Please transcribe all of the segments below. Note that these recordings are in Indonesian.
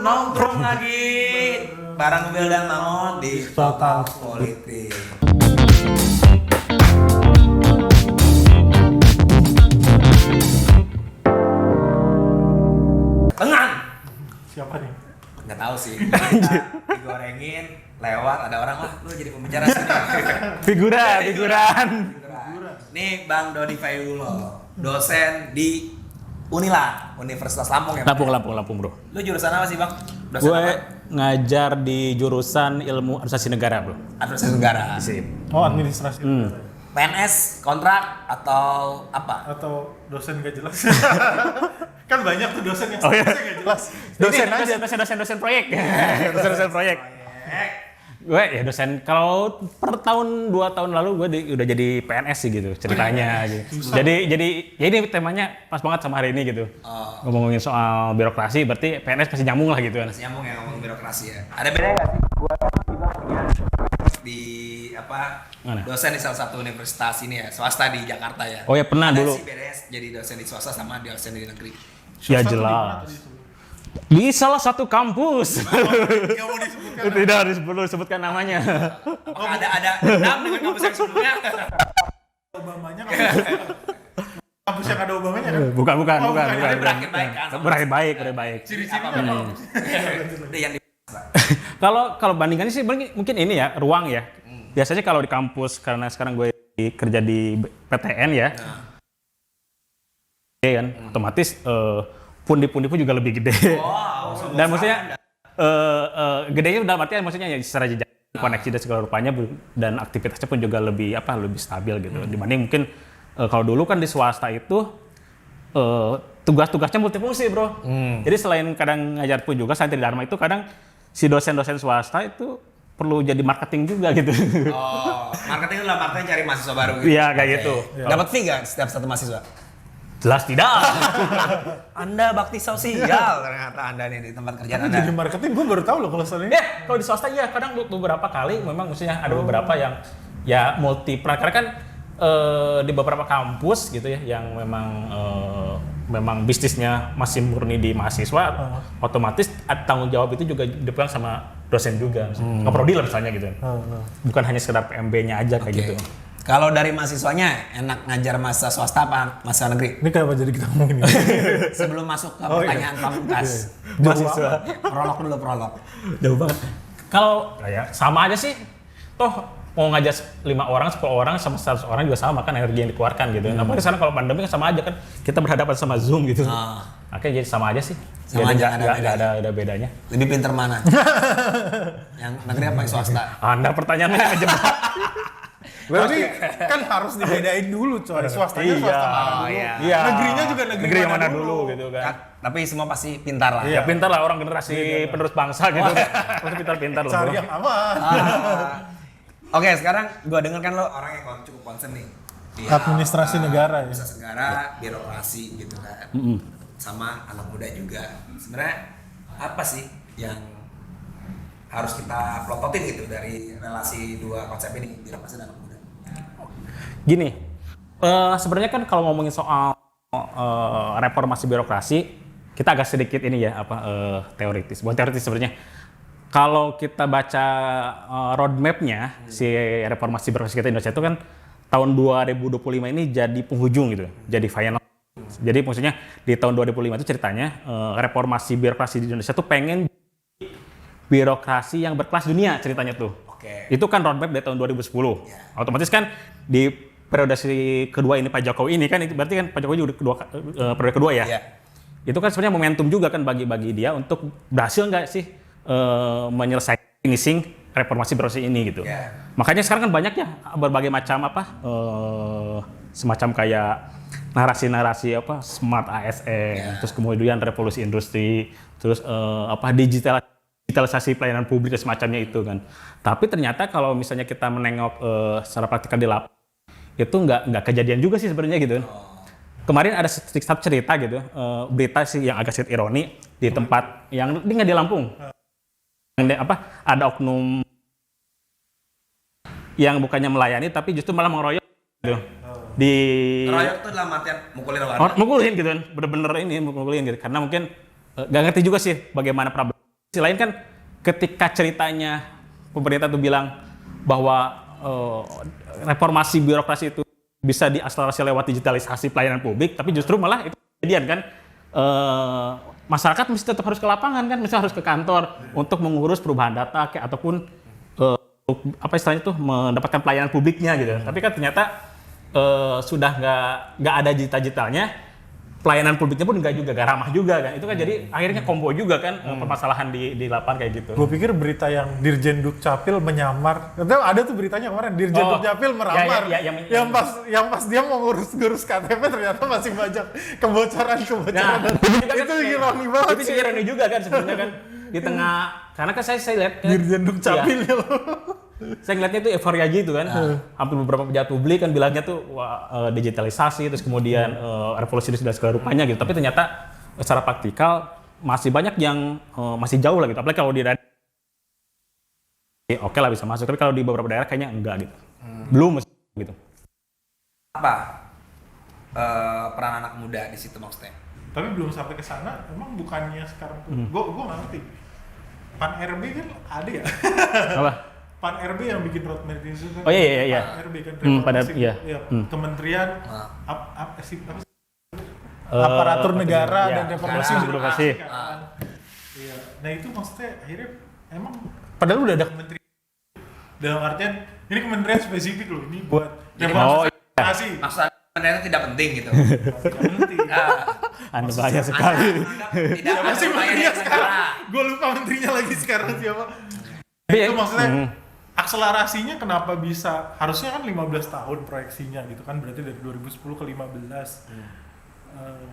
nongkrong lagi bareng Will dan Mamon di Total Politik. Tenang. Siapa nih? Nggak tahu sih. Kita digorengin lewat ada orang lah lu jadi pembicara sini. Figuran. Nih Bang Dodi Fayulo, dosen di Unila, Universitas Lampung ya. Lampung bro. Lu jurusan apa sih Bang? Dosen Gue apa? ngajar di jurusan ilmu administrasi negara bro. Administrasi negara. Sip. Oh, administrasi. PNS, kontrak atau apa? Atau dosen gak jelas. Kan banyak tuh dosen yang Oh, iya. gak jelas. Dosen proyek. dosen proyek. Gue ya dosen, kalau per tahun 2 tahun lalu gue udah jadi PNS sih gitu ceritanya gitu. Jadi ya ini temanya pas banget sama hari ini gitu. Ngomongin soal birokrasi berarti PNS pasti nyambung lah gitu kan. Masih nyambung ya ngomong birokrasi ya. Ada bedanya nggak sih? Gue juga punya di apa? Mana? Dosen di salah satu universitas ini ya, swasta di Jakarta ya. Oh ya pernah Ada dulu. sih bedanya jadi dosen di swasta sama dosen di negeri. Ya jelas. Di salah satu kampus. Gak mau disebutkan. Tidak harus perlu disebutkan namanya. Apakah ada dendam dengan kampus yang sebelumnya? Obamanya kampus yang ada Obamanya kan? Bukan. Tapi berakhir baik kan? Berakhir baik. Ciri-cirinya apa? Udah yang di Kalau bandingannya sih mungkin ini ya, ruang ya. Biasanya kalau di kampus, karena sekarang gue kerja di PTN ya, kan, otomatis pundi-pundi pun juga lebih gede. Wow, Dan maksudnya gedenya udah artinya maksudnya ya secara jejak koneksi dan segala rupanya dan aktivitasnya pun juga lebih stabil gitu. Dibanding mungkin kalau dulu kan di swasta itu tugas-tugasnya multifungsi bro. Jadi selain kadang ngajar pun juga santri dharma itu kadang si dosen-dosen swasta itu perlu jadi marketing juga gitu. Oh, marketing itu lah marketing cari mahasiswa baru gitu. Iya kayak gitu. Dapat fee kan setiap satu mahasiswa? Jelas tidak. Anda bakti sosial ternyata Anda nih di tempat kerjaan Anda. Jadi marketing gue baru tahu loh kalau soalnya. Kalau di swasta ya kadang beberapa kali memang maksudnya ada beberapa yang ya multi peran karena kan di beberapa kampus gitu ya yang memang bisnisnya masih murni di mahasiswa, otomatis tanggung jawab itu juga dipegang sama dosen juga, ngeprodi lah misalnya gitu. Bukan hanya sekedar PMB-nya aja kayak gitu. Kalau dari mahasiswanya enak ngajar mahasiswa swasta apa mahasiswa negeri? Ini kenapa jadi kita ngomongin ini? Sebelum masuk ke pertanyaan pamungkas. Mahasiswa. Prolog. Jauh banget. Kalau ya sama aja sih. Toh mau ngajar 5 orang, 10 orang sama 100 orang juga sama kan energi yang dikeluarkan gitu. Apalagi sekarang kalau pandemi kan sama aja kan. Kita berhadapan sama Zoom gitu. Oke, jadi sama aja sih. Sama aja, nggak ada bedanya. Lebih pintar mana? Yang negeri apa yang swasta? Anda pertanyaannya ngejebak. Berarti kan harus dibedain dulu coy. Swastanya swasta mana dulu. Iya. Negerinya juga negeri mana dulu gitu kan. Tapi semua pasti pintar lah. Ya pintar lah orang generasi penerus bangsa gitu. Pasti pintar loh. Cari yang aman. Oke, sekarang gua denger kan lo orang yang cukup concern nih di Administrasi negara ya. Administrasi negara, birokrasi gitu kan. Sama anak muda juga. Sebenarnya apa sih yang harus kita plototin gitu dari relasi dua konsep ini, birokrasi dan anak muda? Gini, sebenarnya kan kalau ngomongin soal reformasi birokrasi, kita agak sedikit ini ya teoritis. Bukan teoritis sebenarnya. Kalau kita baca roadmap-nya si reformasi birokrasi kita Indonesia itu kan tahun 2025 ini jadi penghujung gitu, jadi final. Jadi maksudnya di tahun 2005 itu ceritanya reformasi birokrasi di Indonesia tuh pengen birokrasi yang berkelas dunia ceritanya tuh. Itu kan roadmap dari tahun 2010. Otomatis kan di periode kedua ini Pak Jokowi ini kan berarti kan Pak Jokowi juga periode kedua ya. Itu kan sebenarnya momentum juga kan bagi dia untuk berhasil nggak sih menyelesaikan finishing reformasi birokrasi ini gitu. Makanya sekarang kan banyak ya berbagai macam semacam kayak narasi-narasi smart ASN, terus kemudian revolusi industri, terus digitalisasi pelayanan publik dan semacamnya itu kan. Tapi ternyata kalau misalnya kita menengok secara praktikal di lapangan itu nggak kejadian juga sih sebenarnya gitu. Kemarin ada sedikit cerita gitu, berita sih yang agak sedikit ironi di tempat yang ini nggak di Lampung. Ada oknum yang bukannya melayani tapi justru malah mengeroyok gitu. Ngeroyok itu dalam artian mukulin warga? Mukulin gitu kan, bener-bener ini mukulin gitu. Karena mungkin nggak ngerti juga sih bagaimana problem sisi lain kan ketika ceritanya pemerintah tuh bilang bahwa reformasi birokrasi itu bisa diakselerasi lewat digitalisasi pelayanan publik, tapi justru malah itu kejadian kan masyarakat mesti tetap harus ke lapangan kan, mesti harus ke kantor untuk mengurus perubahan data kayak ataupun apa istilahnya tuh mendapatkan pelayanan publiknya gitu. Tapi kan ternyata sudah nggak ada digitalnya, pelayanan publiknya pun nggak ramah juga kan. Itu kan jadi akhirnya combo juga kan permasalahan di lapangan kayak gitu. Gue pikir berita yang Dirjen Dukcapil menyamar, ada tuh beritanya kemarin Dirjen Dukcapil meramar, yang pas dia mau ngurus KTP ternyata masih banyak kebocoran. Nah, itu ironi banget. Itu ironi juga kan sebenarnya kan di tengah, karena kan saya lihat kan, Dirjen Dukcapil ya. Saya ngeliatnya itu euforia gitu kan, hampir beberapa pejabat publik kan bilangnya tuh wah, digitalisasi terus kemudian revolusi dan segala rupanya gitu. Tapi ternyata secara praktikal masih banyak yang masih jauh lah gitu. Apalagi kalau di daerah, oke lah bisa masuk. Tapi kalau di beberapa daerah kayaknya enggak gitu, belum gitu. Apa peran anak muda di situ maksudnya? Tapi belum sampai ke sana, emang bukannya sekarang tuh, gue nggak ngerti. Pan RB kan ada ya? Apa? Pan RB yang bikin roadmap itu kan? Oh iya. Pan RB kan Iya. Kementerian aparatur negara dan reformasi birokrasi. Iya. Nah itu maksudnya akhirnya emang padahal udah ada kementerian dalam artian ini kementerian spesifik loh, ini buat reformasi. Maksudnya ternyata tidak penting gitu. Penting. Anda bahaya sekali. Tidak Masih menterinya sekarang. Gue lupa menterinya lagi sekarang siapa. Itu maksudnya akselerasinya kenapa bisa, harusnya kan 15 tahun proyeksinya gitu kan, berarti dari 2010 ke 15.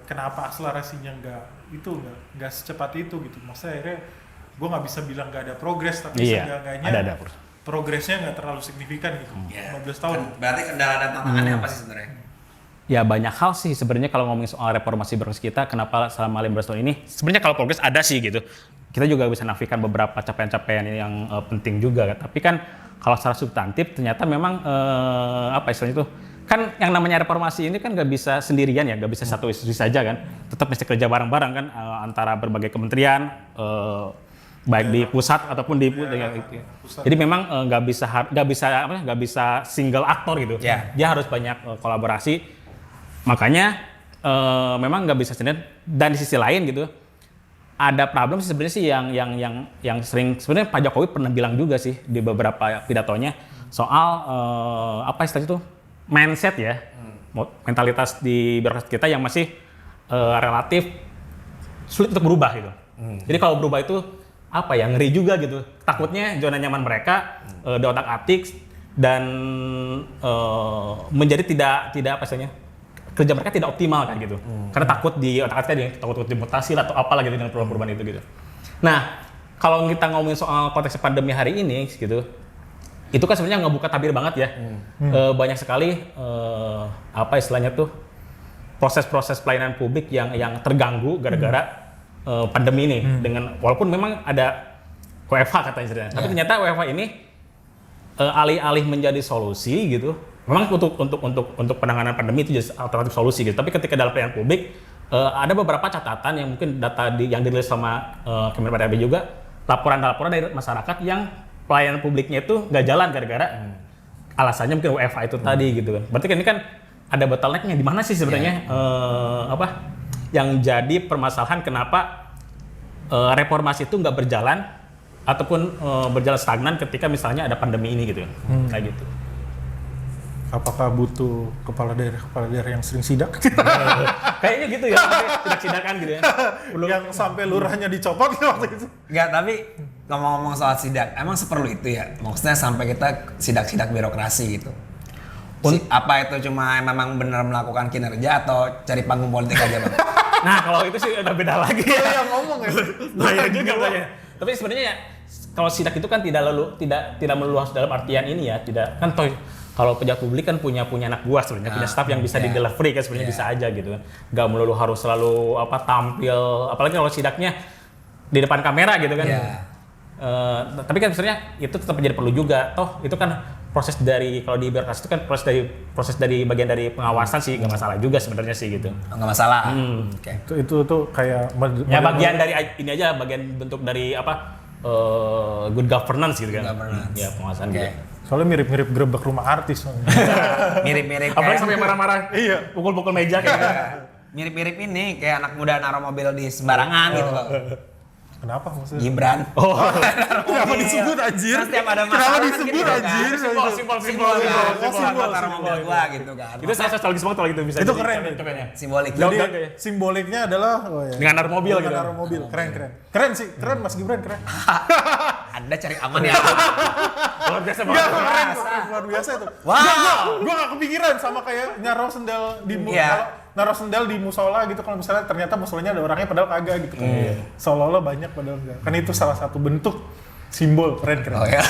Kenapa akselerasinya nggak secepat itu gitu. Maksudnya akhirnya gue nggak bisa bilang nggak ada progres, tapi seenggaknya ada progresnya nggak terlalu signifikan gitu. 15 tahun. Berarti kendala dan tantangannya apa sih sebenarnya? Ya banyak hal sih sebenarnya kalau ngomongin soal reformasi birokrasi kita, kenapa selama 15 tahun ini sebenarnya kalau progres ada sih gitu. Kita juga bisa nafikan beberapa capaian-capaian yang penting juga kan. Tapi kan kalau secara substantif ternyata memang apa istilahnya itu kan yang namanya reformasi ini kan nggak bisa sendirian ya, nggak bisa satu institusi saja kan. Tetap mesti kerja bareng-bareng kan antara berbagai kementerian baik di pusat ataupun di pusat. Jadi memang nggak bisa single aktor gitu. Dia harus banyak kolaborasi. Makanya memang nggak bisa sendirian. Dan di sisi lain gitu ada problem sih sebenarnya sih yang sering sebenarnya Pak Jokowi pernah bilang juga sih di beberapa pidatonya soal apa istilahnya itu mindset ya, mentalitas di birokrasi kita yang masih relatif sulit untuk berubah gitu. Jadi kalau berubah itu apa ya, ngeri juga gitu. Takutnya zona nyaman mereka diotak-atik dan menjadi tidak apa istilahnya, kerja mereka tidak optimal kan gitu. Karena takut di otak-atiknya takut dimutasi atau apalah gitu dengan perubahan-perubahan itu gitu. Nah, kalau kita ngomongin soal konteks pandemi hari ini gitu, itu kan sebenarnya ngebuka tabir banget ya. Banyak sekali apa istilahnya tuh proses-proses pelayanan publik yang terganggu gara-gara pandemi ini dengan walaupun memang ada WFH katanya ceritanya. Tapi ternyata WFH ini alih-alih menjadi solusi gitu. Memang untuk penanganan pandemi itu jadi alternatif solusi gitu. Tapi ketika dalam pelayanan publik ada beberapa catatan yang mungkin data yang dirilis sama Kementerian PDB juga, laporan-laporan dari masyarakat yang pelayanan publiknya itu nggak jalan gara-gara alasannya mungkin WFH itu tadi gitu kan. Berarti kan ini kan ada bottleneck-nya di mana sih sebenarnya apa yang jadi permasalahan kenapa reformasi itu nggak berjalan ataupun berjalan stagnan ketika misalnya ada pandemi ini gitu ya. Kayak gitu. Apakah butuh kepala daerah yang sering sidak? Kayaknya gitu ya, sidak-sidakan gitu ya. Yang sampai lurahnya dicopot waktu itu. Enggak, tapi ngomong-ngomong soal sidak, emang seperlu itu ya? Maksudnya sampai kita sidak-sidak birokrasi gitu. Apa itu cuma memang benar melakukan kinerja atau cari panggung politik aja, Bang? Nah, kalau itu sih udah beda lagi ya. Yang ngomong ya. Bahaya juga banyak. Tapi sebenarnya ya, kalau sidak itu kan tidak melulu harus dalam artian ini ya, tidak kan toh. Kalau pejabat publik kan punya anak buah sebenarnya, punya staff yang bisa di delivery kan sebenarnya bisa aja gitu kan. Nggak melulu harus selalu tampil, apalagi kalau sidaknya di depan kamera gitu kan. Tapi kan sebenarnya itu tetap menjadi perlu juga. Toh itu kan proses dari kalau di birokrasi itu kan proses dari bagian dari pengawasan sih nggak masalah juga sebenarnya sih gitu. Nggak masalah. Oke. Itu tuh kayak Ya bagian dari ini aja bagian bentuk dari apa good governance gitu kan. Governance. Ya pengawasan Oke. gitu. soalnya mirip-mirip gerebek rumah artis. Mirip-mirip Apalagi kayak sampai marah-marah. Iya, pukul-pukul meja kayak gitu. mirip-mirip ini kayak anak muda naruh mobil di sembarangan gitu loh. Kenapa maksudnya? Gibran. Oh. Kenapa disebut anjir? Terus tiap ada Kenapa masalah disebut gitu kan. anjir? Simbol. Simbol taruh mobil gua gitu kan. Itu saya nostalgis banget kalau gitu bisa. Itu jadi keren. ya. Simbolik. Jadi Jauh kayak. simboliknya adalah Dengan naruh mobil gitu. Naruh mobil. Keren. Keren sih. Keren Mas Gibran, keren. Anda cari aman ya. Luar biasa Enggak, banget. keren. Luar biasa itu. Wow. Gua gak kepikiran sama kayak naruh sendal di Iya. naruh sendal di musola gitu kalau misalnya ternyata musolanya ada orangnya padahal kagak gitu kan. Seolah-olah banyak padahal enggak. Kan itu salah satu bentuk simbol keren. Oh ya.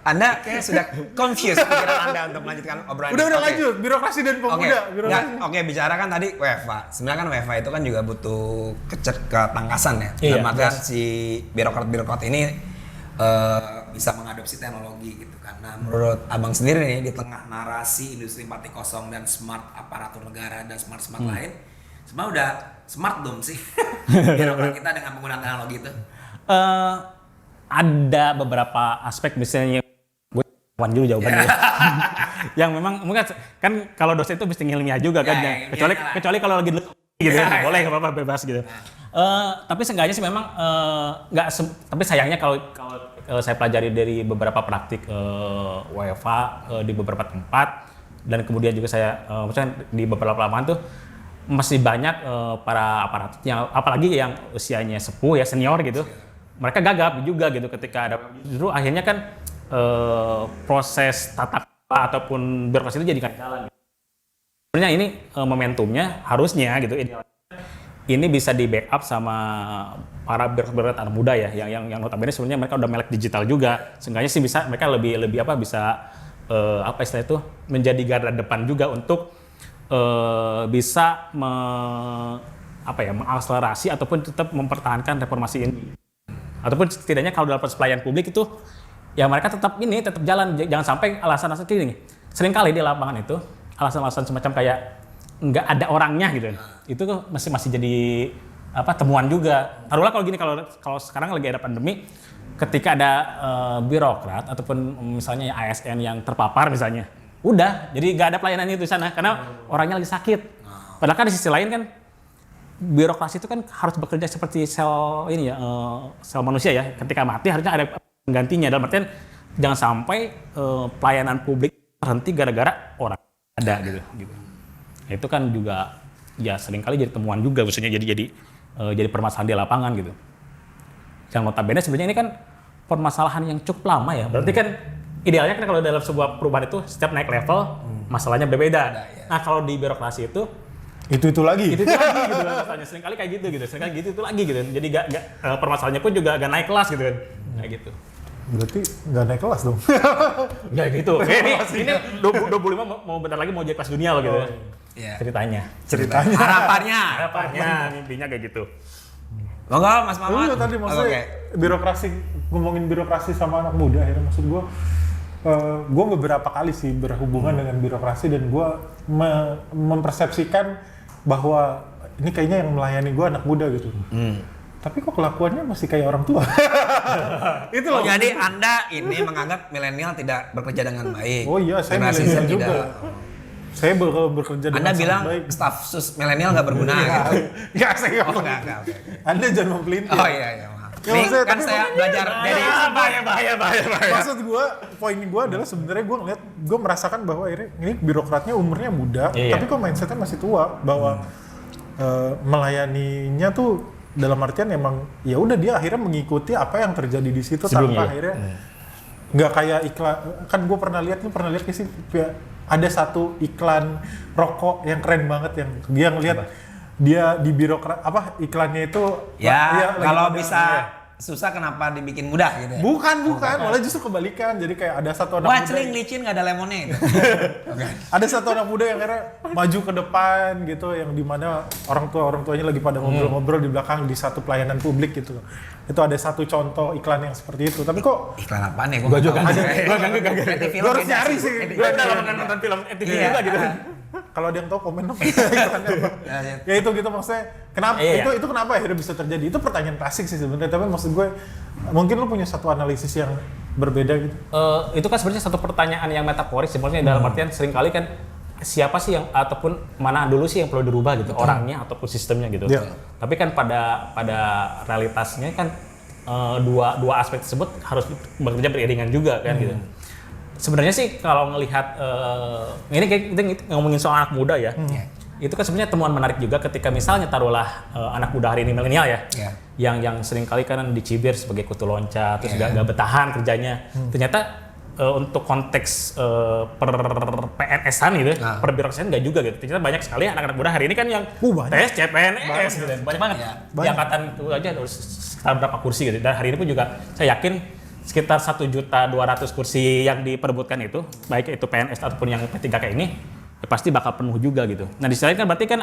Anda kayaknya sudah confused pikiran Anda untuk melanjutkan obrolan Udah ini. Oke. lanjut, birokrasi dan Oke, pemuda. Birokrasi. Oke, bicara kan tadi WFA. Sebenarnya kan WFA itu kan juga butuh ketangkasan ya. Iya, Dalam artian si birokrat ini bisa mengadopsi teknologi gitu kan. Nah, menurut Abang sendiri nih di tengah narasi industri 4.0 dan smart aparatur negara dan smart lain, sebenarnya udah smart belum sih birokrat kita dengan penggunaan teknologi itu? Ada beberapa aspek misalnya gue dulu jawabannya. Yang memang mungkin kan kalau dosen itu mesti ilmiah juga kan, Ya, kecuali kalau lagi dulu gitu kan, boleh nggak apa-apa bebas gitu. Tapi seenggaknya sih memang tapi sayangnya kalau saya pelajari dari beberapa praktik WFA di beberapa tempat dan kemudian juga saya misalnya di beberapa lapangan tuh masih banyak para aparatur yang apalagi yang usianya sepuh ya senior gitu. Mereka gagap juga gitu ketika ada justru akhirnya kan proses tata kelola ataupun birokrasi itu jadi kan jalan. Sebenarnya ini momentumnya harusnya gitu ini bisa di backup sama para birokrat anak muda ya yang notabene sebenarnya mereka udah melek digital juga. Seenggaknya sih bisa mereka lebih bisa apa istilah itu menjadi garda depan juga untuk bisa mengakselerasi ataupun tetap mempertahankan reformasi ini. Ataupun setidaknya kalau dalam proses pelayanan publik itu ya mereka tetap jalan, jangan sampai alasan-alasan gini. Seringkali di lapangan itu alasan-alasan semacam kayak nggak ada orangnya gitu. Itu masih jadi temuan juga. Taruhlah kalau gini kalau sekarang lagi ada pandemi, ketika ada birokrat ataupun misalnya ASN yang terpapar misalnya, udah jadi nggak ada pelayanan itu di sana karena orangnya lagi sakit. Padahal kan di sisi lain kan birokrasi itu kan harus bekerja seperti sel manusia ya. Ketika mati harusnya ada penggantinya. Dalam artian jangan sampai pelayanan publik terhenti gara-gara orang ada gitu. Itu kan juga ya seringkali jadi temuan juga, maksudnya jadi permasalahan di lapangan gitu. Yang notabene sebenarnya ini kan permasalahan yang cukup lama ya. Berarti kan idealnya kan kalau dalam sebuah perubahan itu setiap naik level masalahnya berbeda. Nah kalau di birokrasi itu lagi gitu misalnya seringkali kayak gitu seringkali gitu itu lagi gitu jadi gak permasalahannya pun juga agak naik kelas gitu kan kayak gitu. Berarti nggak naik kelas dong. Nggak gitu. Ini 25 mau bentar lagi mau jadi kelas dunia loh gitu. Iya. Ceritanya Harapannya intinya kayak gitu. Monggo Mas Mamat. Tadi maksudnya birokrasi, ngomongin birokrasi sama anak muda akhirnya maksud gue beberapa kali sih berhubungan dengan birokrasi dan gue mempersepsikan bahwa ini kayaknya yang melayani gue anak muda gitu. Tapi kok kelakuannya masih kayak orang tua. Itu loh. Jadi Anda ini menganggap milenial tidak bekerja dengan baik. Oh iya, saya Generasi milenial Z juga. tidak. Saya kalau bekerja dengan Anda bilang baik. staf sus milenial nggak berguna gitu. Enggak, saya nggak Oh ngomong. enggak. Anda jangan mempelintir. Oh iya maaf. Ya, Nih, maksudnya, kan tapi saya belajar dari bahaya. Maksud poin gue adalah sebenarnya gue merasakan bahwa ini birokratnya umurnya muda, Iya. tapi kok mindsetnya masih tua bahwa melayaninya tuh dalam artian emang ya udah dia akhirnya mengikuti apa yang terjadi di situ Sebelumnya. tanpa akhirnya nggak kayak iklan. Kan gue pernah lihat sih ada satu iklan rokok yang keren banget yang dia ngelihat dia di birokrat iklannya itu Ya, lagi kalau pada- bisa susah kenapa dibikin mudah gitu ya? Bukan, malah justru kebalikan. Jadi kayak ada satu anak Wah, muda. celing licin nggak ada lemonnya itu. Ada satu anak muda yang akhirnya maju ke depan gitu, yang dimana orang tuanya lagi pada ngobrol-ngobrol di belakang di satu pelayanan publik gitu. Itu ada satu contoh iklan yang seperti itu. Tapi kok Iklan apaan ya? Gua juga nggak nggak. Gua harus nyari sih. Gue udah nonton film TV juga gitu. kalau ada yang tahu komen dong iklannya apa. Ya itu gitu maksudnya. Kenapa itu kenapa akhirnya bisa terjadi? Itu pertanyaan klasik sih sebenarnya. Tapi maksud gue mungkin lu punya satu analisis yang berbeda gitu. Itu kan sebenarnya satu pertanyaan yang metaforis sebenarnya dalam artian seringkali kan siapa sih yang ataupun mana dulu sih yang perlu dirubah gitu, orangnya ataupun sistemnya gitu. Tapi kan pada realitasnya kan dua aspek tersebut harus bekerja beriringan juga kan gitu. Sebenarnya sih kalau ngelihat ini kayak kita ngomongin soal anak muda ya. Itu kan sebenarnya temuan menarik juga ketika misalnya taruhlah anak muda hari ini milenial ya. Yang sering kali kan dicibir sebagai kutu loncat, terus gak bertahan kerjanya. Ternyata untuk konteks per PNS-an gitu, per birokrasian nggak juga gitu. Ternyata banyak sekali anak-anak muda hari ini kan yang tes CPNS gitu. Banyak banget. Di angkatan itu aja sekitar berapa kursi gitu. Dan hari ini pun juga saya yakin sekitar 1.200.000 kursi yang diperebutkan itu, baik itu PNS ataupun yang P3K ini, ya pasti bakal penuh juga gitu. Nah di sisi lain kan berarti kan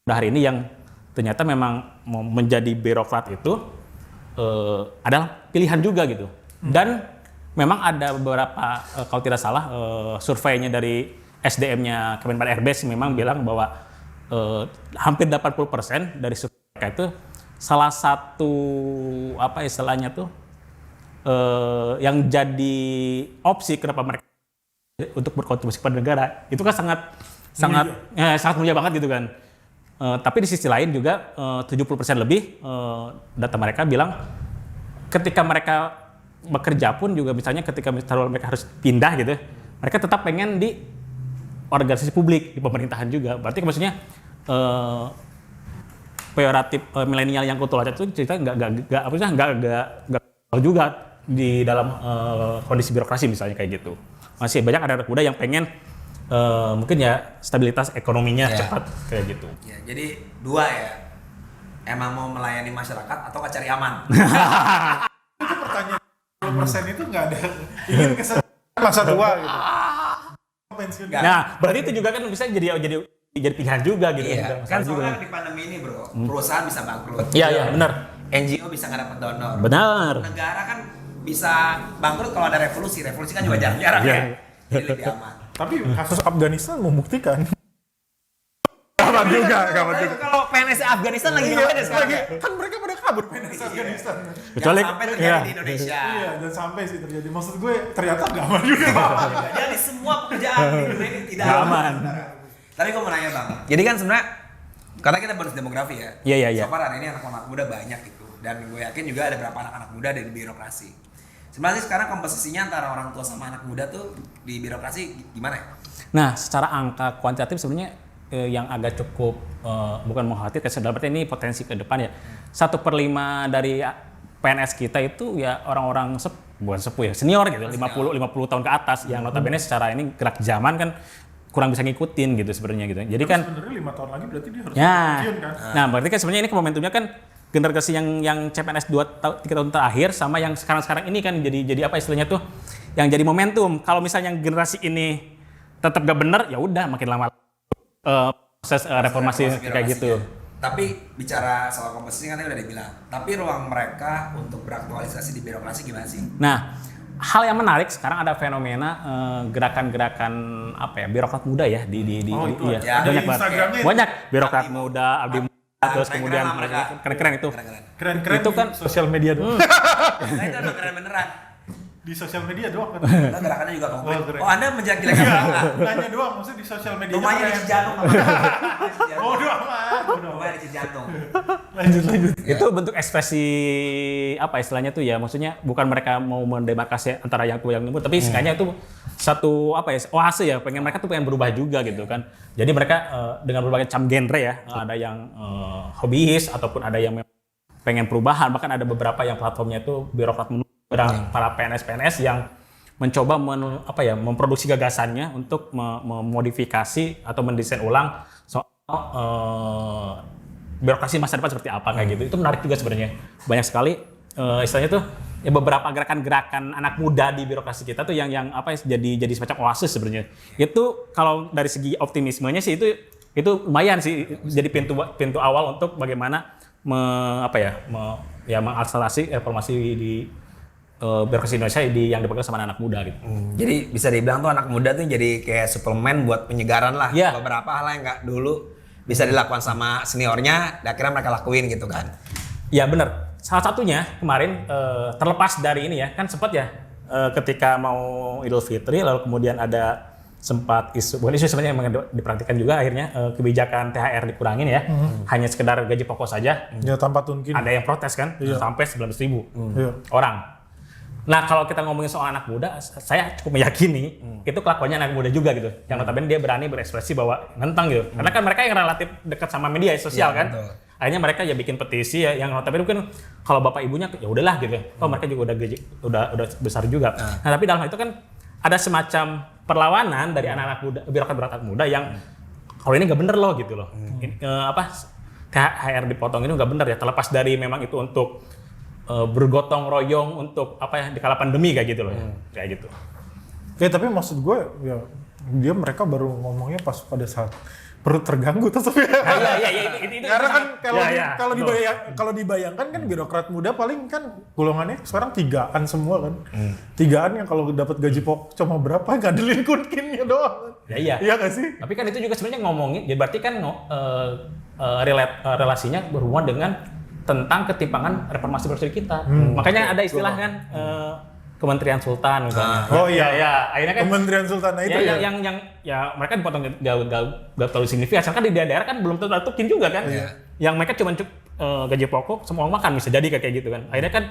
hari ini yang ternyata memang mau menjadi birokrat itu adalah pilihan juga gitu. Dan memang ada beberapa kalau tidak salah surveinya dari SDM-nya Kemenpan RB memang bilang bahwa hampir 80% dari survei itu salah satu apa istilahnya tuh yang jadi opsi kenapa mereka untuk berkontribusi pada negara itu kan sangat mulia banget gitu kan. Tapi di sisi lain juga 70% lebih data mereka bilang ketika mereka bekerja pun juga misalnya ketika mereka harus pindah gitu, mereka tetap pengen di organisasi publik, di pemerintahan juga. Berarti maksudnya peyoratif milenial yang kutu loncat itu cerita nggak juga di dalam kondisi birokrasi misalnya kayak gitu. Masih banyak ada anak muda yang pengen mungkin ya stabilitas ekonominya cepat kayak gitu. Ya, jadi dua ya, emang mau melayani masyarakat atau cari aman? Itu pertanyaan 20% itu nggak ada ingin kesan masa tua gitu. Pensiun. Nah, berarti itu juga kan bisa jadi pilihan juga gitu. Iya, kan soalnya di pandemi ini bro, perusahaan bisa bangkrut. Iya, benar. NGO bisa nggak dapat donor. Benar. Negara kan bisa bangkrut kalau ada revolusi kan juga jarang-jarang ya. Jadi lebih aman. Tapi kasus Afghanistan membuktikan. Kapan juga. Kalau PNS Afghanistan lagi ngapain sekarang? Kan mereka pada kabur PNS Afghanistan. Kecuali sampai terjadi di Indonesia. Iya, dan sampai sih terjadi. Maksud gue ternyata nggak aman juga. Jadi semua pekerjaan di dunia ini tidak aman. Tapi gue mau nanya bang. Jadi kan sebenarnya karena kita bonus demografi ya. Iya. So far hari ini anak-anak muda banyak gitu. Dan gue yakin juga ada beberapa anak-anak muda di birokrasi. Sebenarnya sekarang komposisinya antara orang tua sama anak muda tuh di birokrasi gimana ya? Nah, secara angka kuantitatif sebenarnya yang agak cukup bukan mengkhawatirkan, dalam arti ini potensi ke depan ya. 1/5 dari PNS kita itu ya orang-orang bukan sepuh ya, senior gitu, 50 tahun ke atas yang notabene secara ini gerak zaman kan kurang bisa ngikutin gitu sebenarnya gitu. Jadi kan sebenarnya 5 tahun lagi berarti dia harus pensiun kan. Nah, berarti kan sebenarnya ini momentumnya kan generasi yang CPNS 3 tahun terakhir sama yang sekarang ini kan jadi apa istilahnya tuh yang jadi momentum. Kalau misalnya yang generasi ini tetap gak bener ya udah makin lama proses reformasi kayak gitu. Tapi bicara soal komposisi kan tadi udah dibilang. Tapi ruang mereka untuk beraktualisasi di birokrasi gimana sih? Nah, hal yang menarik sekarang ada fenomena gerakan-gerakan apa ya birokrat muda ya di ya. Banyak banget. Instagramnya Banyak birokrat muda, abdi muda, terus kemudian keren-keren itu. Keren-keren itu kan sosial media doang. Nah itu udah keren beneran. Di sosial media doang kan. Nah, gerakannya juga konkret. Oh, Anda menjelek-jelekan Nanya doang, maksudnya di sosial media. rumahnya di Cijantung. Bodoh amat. Rumahnya di Cijantung. Lanjut. Itu bentuk ekspresi apa istilahnya tuh ya, maksudnya bukan mereka mau mendemarkasi antara yang tua yang muda, tapi sekalinya itu satu apa ya oase ya, mereka tuh pengen berubah juga gitu kan. Jadi mereka dengan berbagai macam genre ya, ada yang hobis ataupun ada yang pengen perubahan, bahkan ada beberapa yang platformnya itu birokrat muda, para PNS yang mencoba memproduksi gagasannya untuk memodifikasi atau mendesain ulang soal birokrasi masa depan seperti apa kayak gitu. Itu menarik juga sebenarnya. Banyak sekali istilahnya tuh ya beberapa gerakan-gerakan anak muda di birokrasi kita tuh yang apa ya, jadi semacam oasis sebenarnya. Itu kalau dari segi optimismenya sih itu lumayan sih jadi pintu awal untuk bagaimana mengakselerasi reformasi di birokrasi Indonesia yang dipegang sama anak muda gitu. Jadi bisa dibilang tuh anak muda tuh jadi kayak suplemen buat penyegaran lah. Yeah. Beberapa hal yang nggak dulu bisa dilakukan sama seniornya, dan akhirnya mereka lakuin gitu kan. Ya benar. Salah satunya kemarin terlepas dari ini ya, kan sempat ya ketika mau Idul Fitri lalu kemudian ada sempat bukan isu sebenarnya yang diperhatikan juga akhirnya kebijakan THR dikurangin ya, hanya sekedar gaji pokok saja. Ya tanpa tunkin. Ada yang protes kan, sampai 19.000 orang. Nah kalau kita ngomongin soal anak muda, saya cukup meyakini itu kelakuannya anak muda juga gitu. Yang notabene dia berani berekspresi bahwa nentang gitu. Karena kan mereka yang relatif dekat sama media sosial kan. Betul. Akhirnya mereka ya bikin petisi ya, yang notabene mungkin kalau bapak ibunya ya udahlah gitu. Oh mereka juga udah besar juga. Nah tapi dalam hal itu kan ada semacam perlawanan dari anak-anak muda, birokrat muda yang kalau ini nggak bener loh gitu loh. THR dipotong ini nggak bener ya. Terlepas dari memang itu untuk bergotong royong untuk di kala pandemi kayak gitu loh ya. Kayak gitu. Ya tapi maksud gue ya mereka baru ngomongnya pas pada saat perut terganggu tetap ya. Itu karena kan kalau dibayangkan kan birokrat muda paling kan golongannya sekarang 3-an semua kan. 3-an yang kalau dapat gaji pokok cuma berapa ngadelin kunkinnya doang. Iya nggak sih? Tapi kan itu juga sebenarnya ngomongin, ya berarti kan relasinya berhubungan dengan tentang ketimpangan reformasi birokrasi kita. Makanya ada istilah kan Kementerian Sultan misalnya. Ya. Akhirnya kan Kementerian Sultan itu yang mereka dipotong gak terlalu signifikan. Kan di daerah kan belum tentu tukin juga kan. Yang mereka cuma gaji pokok semua orang makan bisa jadi kayak gitu kan. Akhirnya kan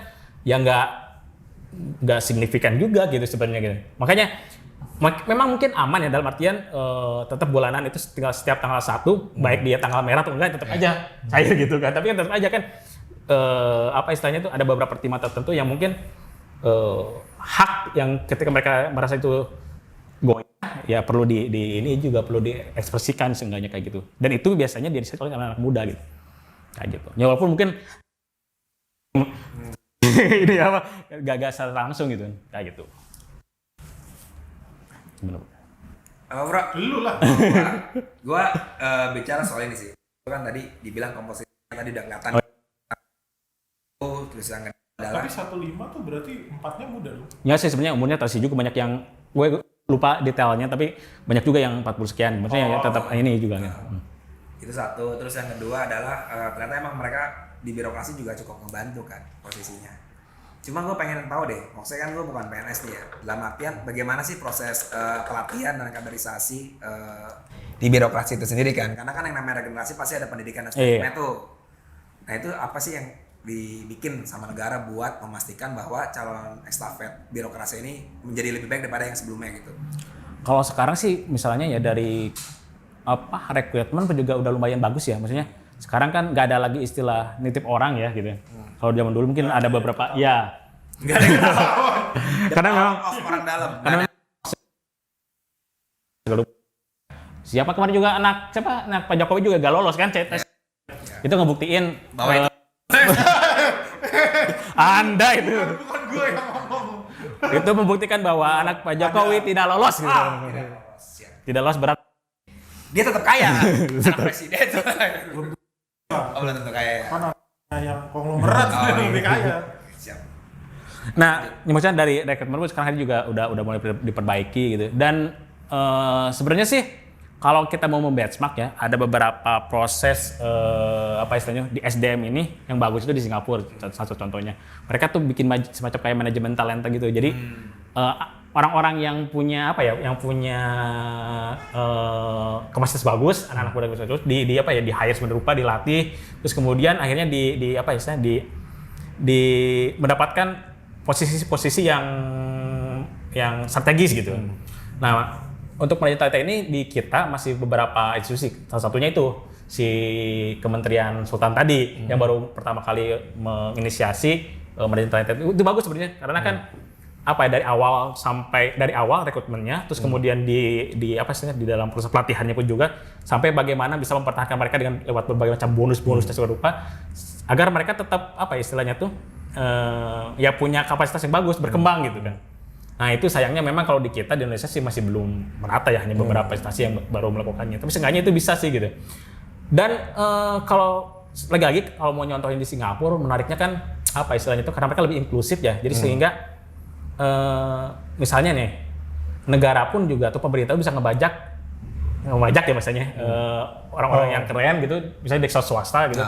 ya nggak signifikan juga gitu sebenarnya gitu. Makanya memang mungkin aman ya dalam artian tetap bulanan itu tinggal setiap tanggal 1 baik dia tanggal merah atau enggak tetap aja cair gitu kan. Tapi kan tetap aja kan istilahnya itu ada beberapa pertimbangan tertentu yang mungkin hak yang ketika mereka merasa itu ya perlu ini juga perlu diekspresikan seenggaknya kayak gitu. Dan itu biasanya diinisiasi oleh anak-anak muda gitu. Kayak gitu. Ya walaupun mungkin ini gagasan langsung gitu kayak gitu. Bro, lu lah. Gua bicara soal ini sih. Itu kan tadi dibilang komposisi tadi udah kelihatan. Terus yang adalah Tapi 15 tuh berarti 4-nya muda loh. Ya sih sebenarnya umurnya tersi juga banyak yang gue lupa detailnya tapi banyak juga yang 40 sekian. Maksudnya ya tetap ini juga kan. Itu satu. Terus yang kedua adalah ternyata emang mereka di birokrasi juga cukup ngebantu kan posisinya. Cuma gue pengen tahu deh, maksudnya kan gue bukan PNS nih ya. Dalam artian bagaimana sih proses pelatihan dan kaderisasi di birokrasi itu sendiri kan? Karena kan yang namanya regenerasi pasti ada pendidikan dan sebagainya tuh. Nah itu apa sih yang dibikin sama negara buat memastikan bahwa calon estafet birokrasi ini menjadi lebih baik daripada yang sebelumnya gitu? Kalau sekarang sih misalnya ya dari rekrutmen juga udah lumayan bagus ya. Maksudnya sekarang kan nggak ada lagi istilah nitip orang ya gitu. Kalau zaman dulu mungkin ada beberapa nggak ada karena memang orang dalam. Siapa kemarin juga anak Pak Jokowi juga gak lolos kan tes. Itu ngebuktiin bahwa Anda itu. Bukan gue yang ngomong. Itu membuktikan bahwa anak Pak Jokowi tidak lolos gitu. Tidak lolos berat. Dia tetap kaya. Anak presiden. Belum tentu kaya ya. Mana yang konglomerat lebih kaya. Siap. Nah, maksudnya dari rekrutmen sekarang juga udah mulai diperbaiki gitu. Dan sebenarnya sih kalau kita mau membenchmark ya, ada beberapa proses istilahnya di SDM ini yang bagus itu di Singapura satu contohnya. Mereka tuh bikin semacam kayak manajemen talenta gitu. Jadi orang-orang yang punya kapasitas bagus, anak-anak muda bagus di hire semerupa, dilatih, terus kemudian akhirnya di mendapatkan posisi-posisi yang strategis gitu. Nah, untuk manajemen talenta ini di kita masih beberapa institusi. Salah satunya itu si Kementerian Sultan tadi yang baru pertama kali menginisiasi manajemen talenta itu bagus sebenarnya karena kan apa ya, dari awal rekrutmennya, terus kemudian di apa istilahnya, di dalam proses pelatihannya pun juga, sampai bagaimana bisa mempertahankan mereka dengan lewat berbagai macam bonus-bonus dan segala rupa, agar mereka tetap apa istilahnya tuh ya punya kapasitas yang bagus, berkembang gitu kan. Nah itu sayangnya memang kalau di kita di Indonesia sih masih belum merata ya, hanya beberapa instansi yang baru melakukannya, tapi seenggaknya itu bisa sih gitu. Dan kalau lagi-lagi kalau mau nyontohin di Singapura, menariknya kan apa istilahnya itu, karena mereka lebih inklusif ya, jadi sehingga misalnya nih negara pun juga atau pemerintah bisa ngebajak ya misalnya orang-orang yang keren gitu, misalnya di sektor swasta gitu,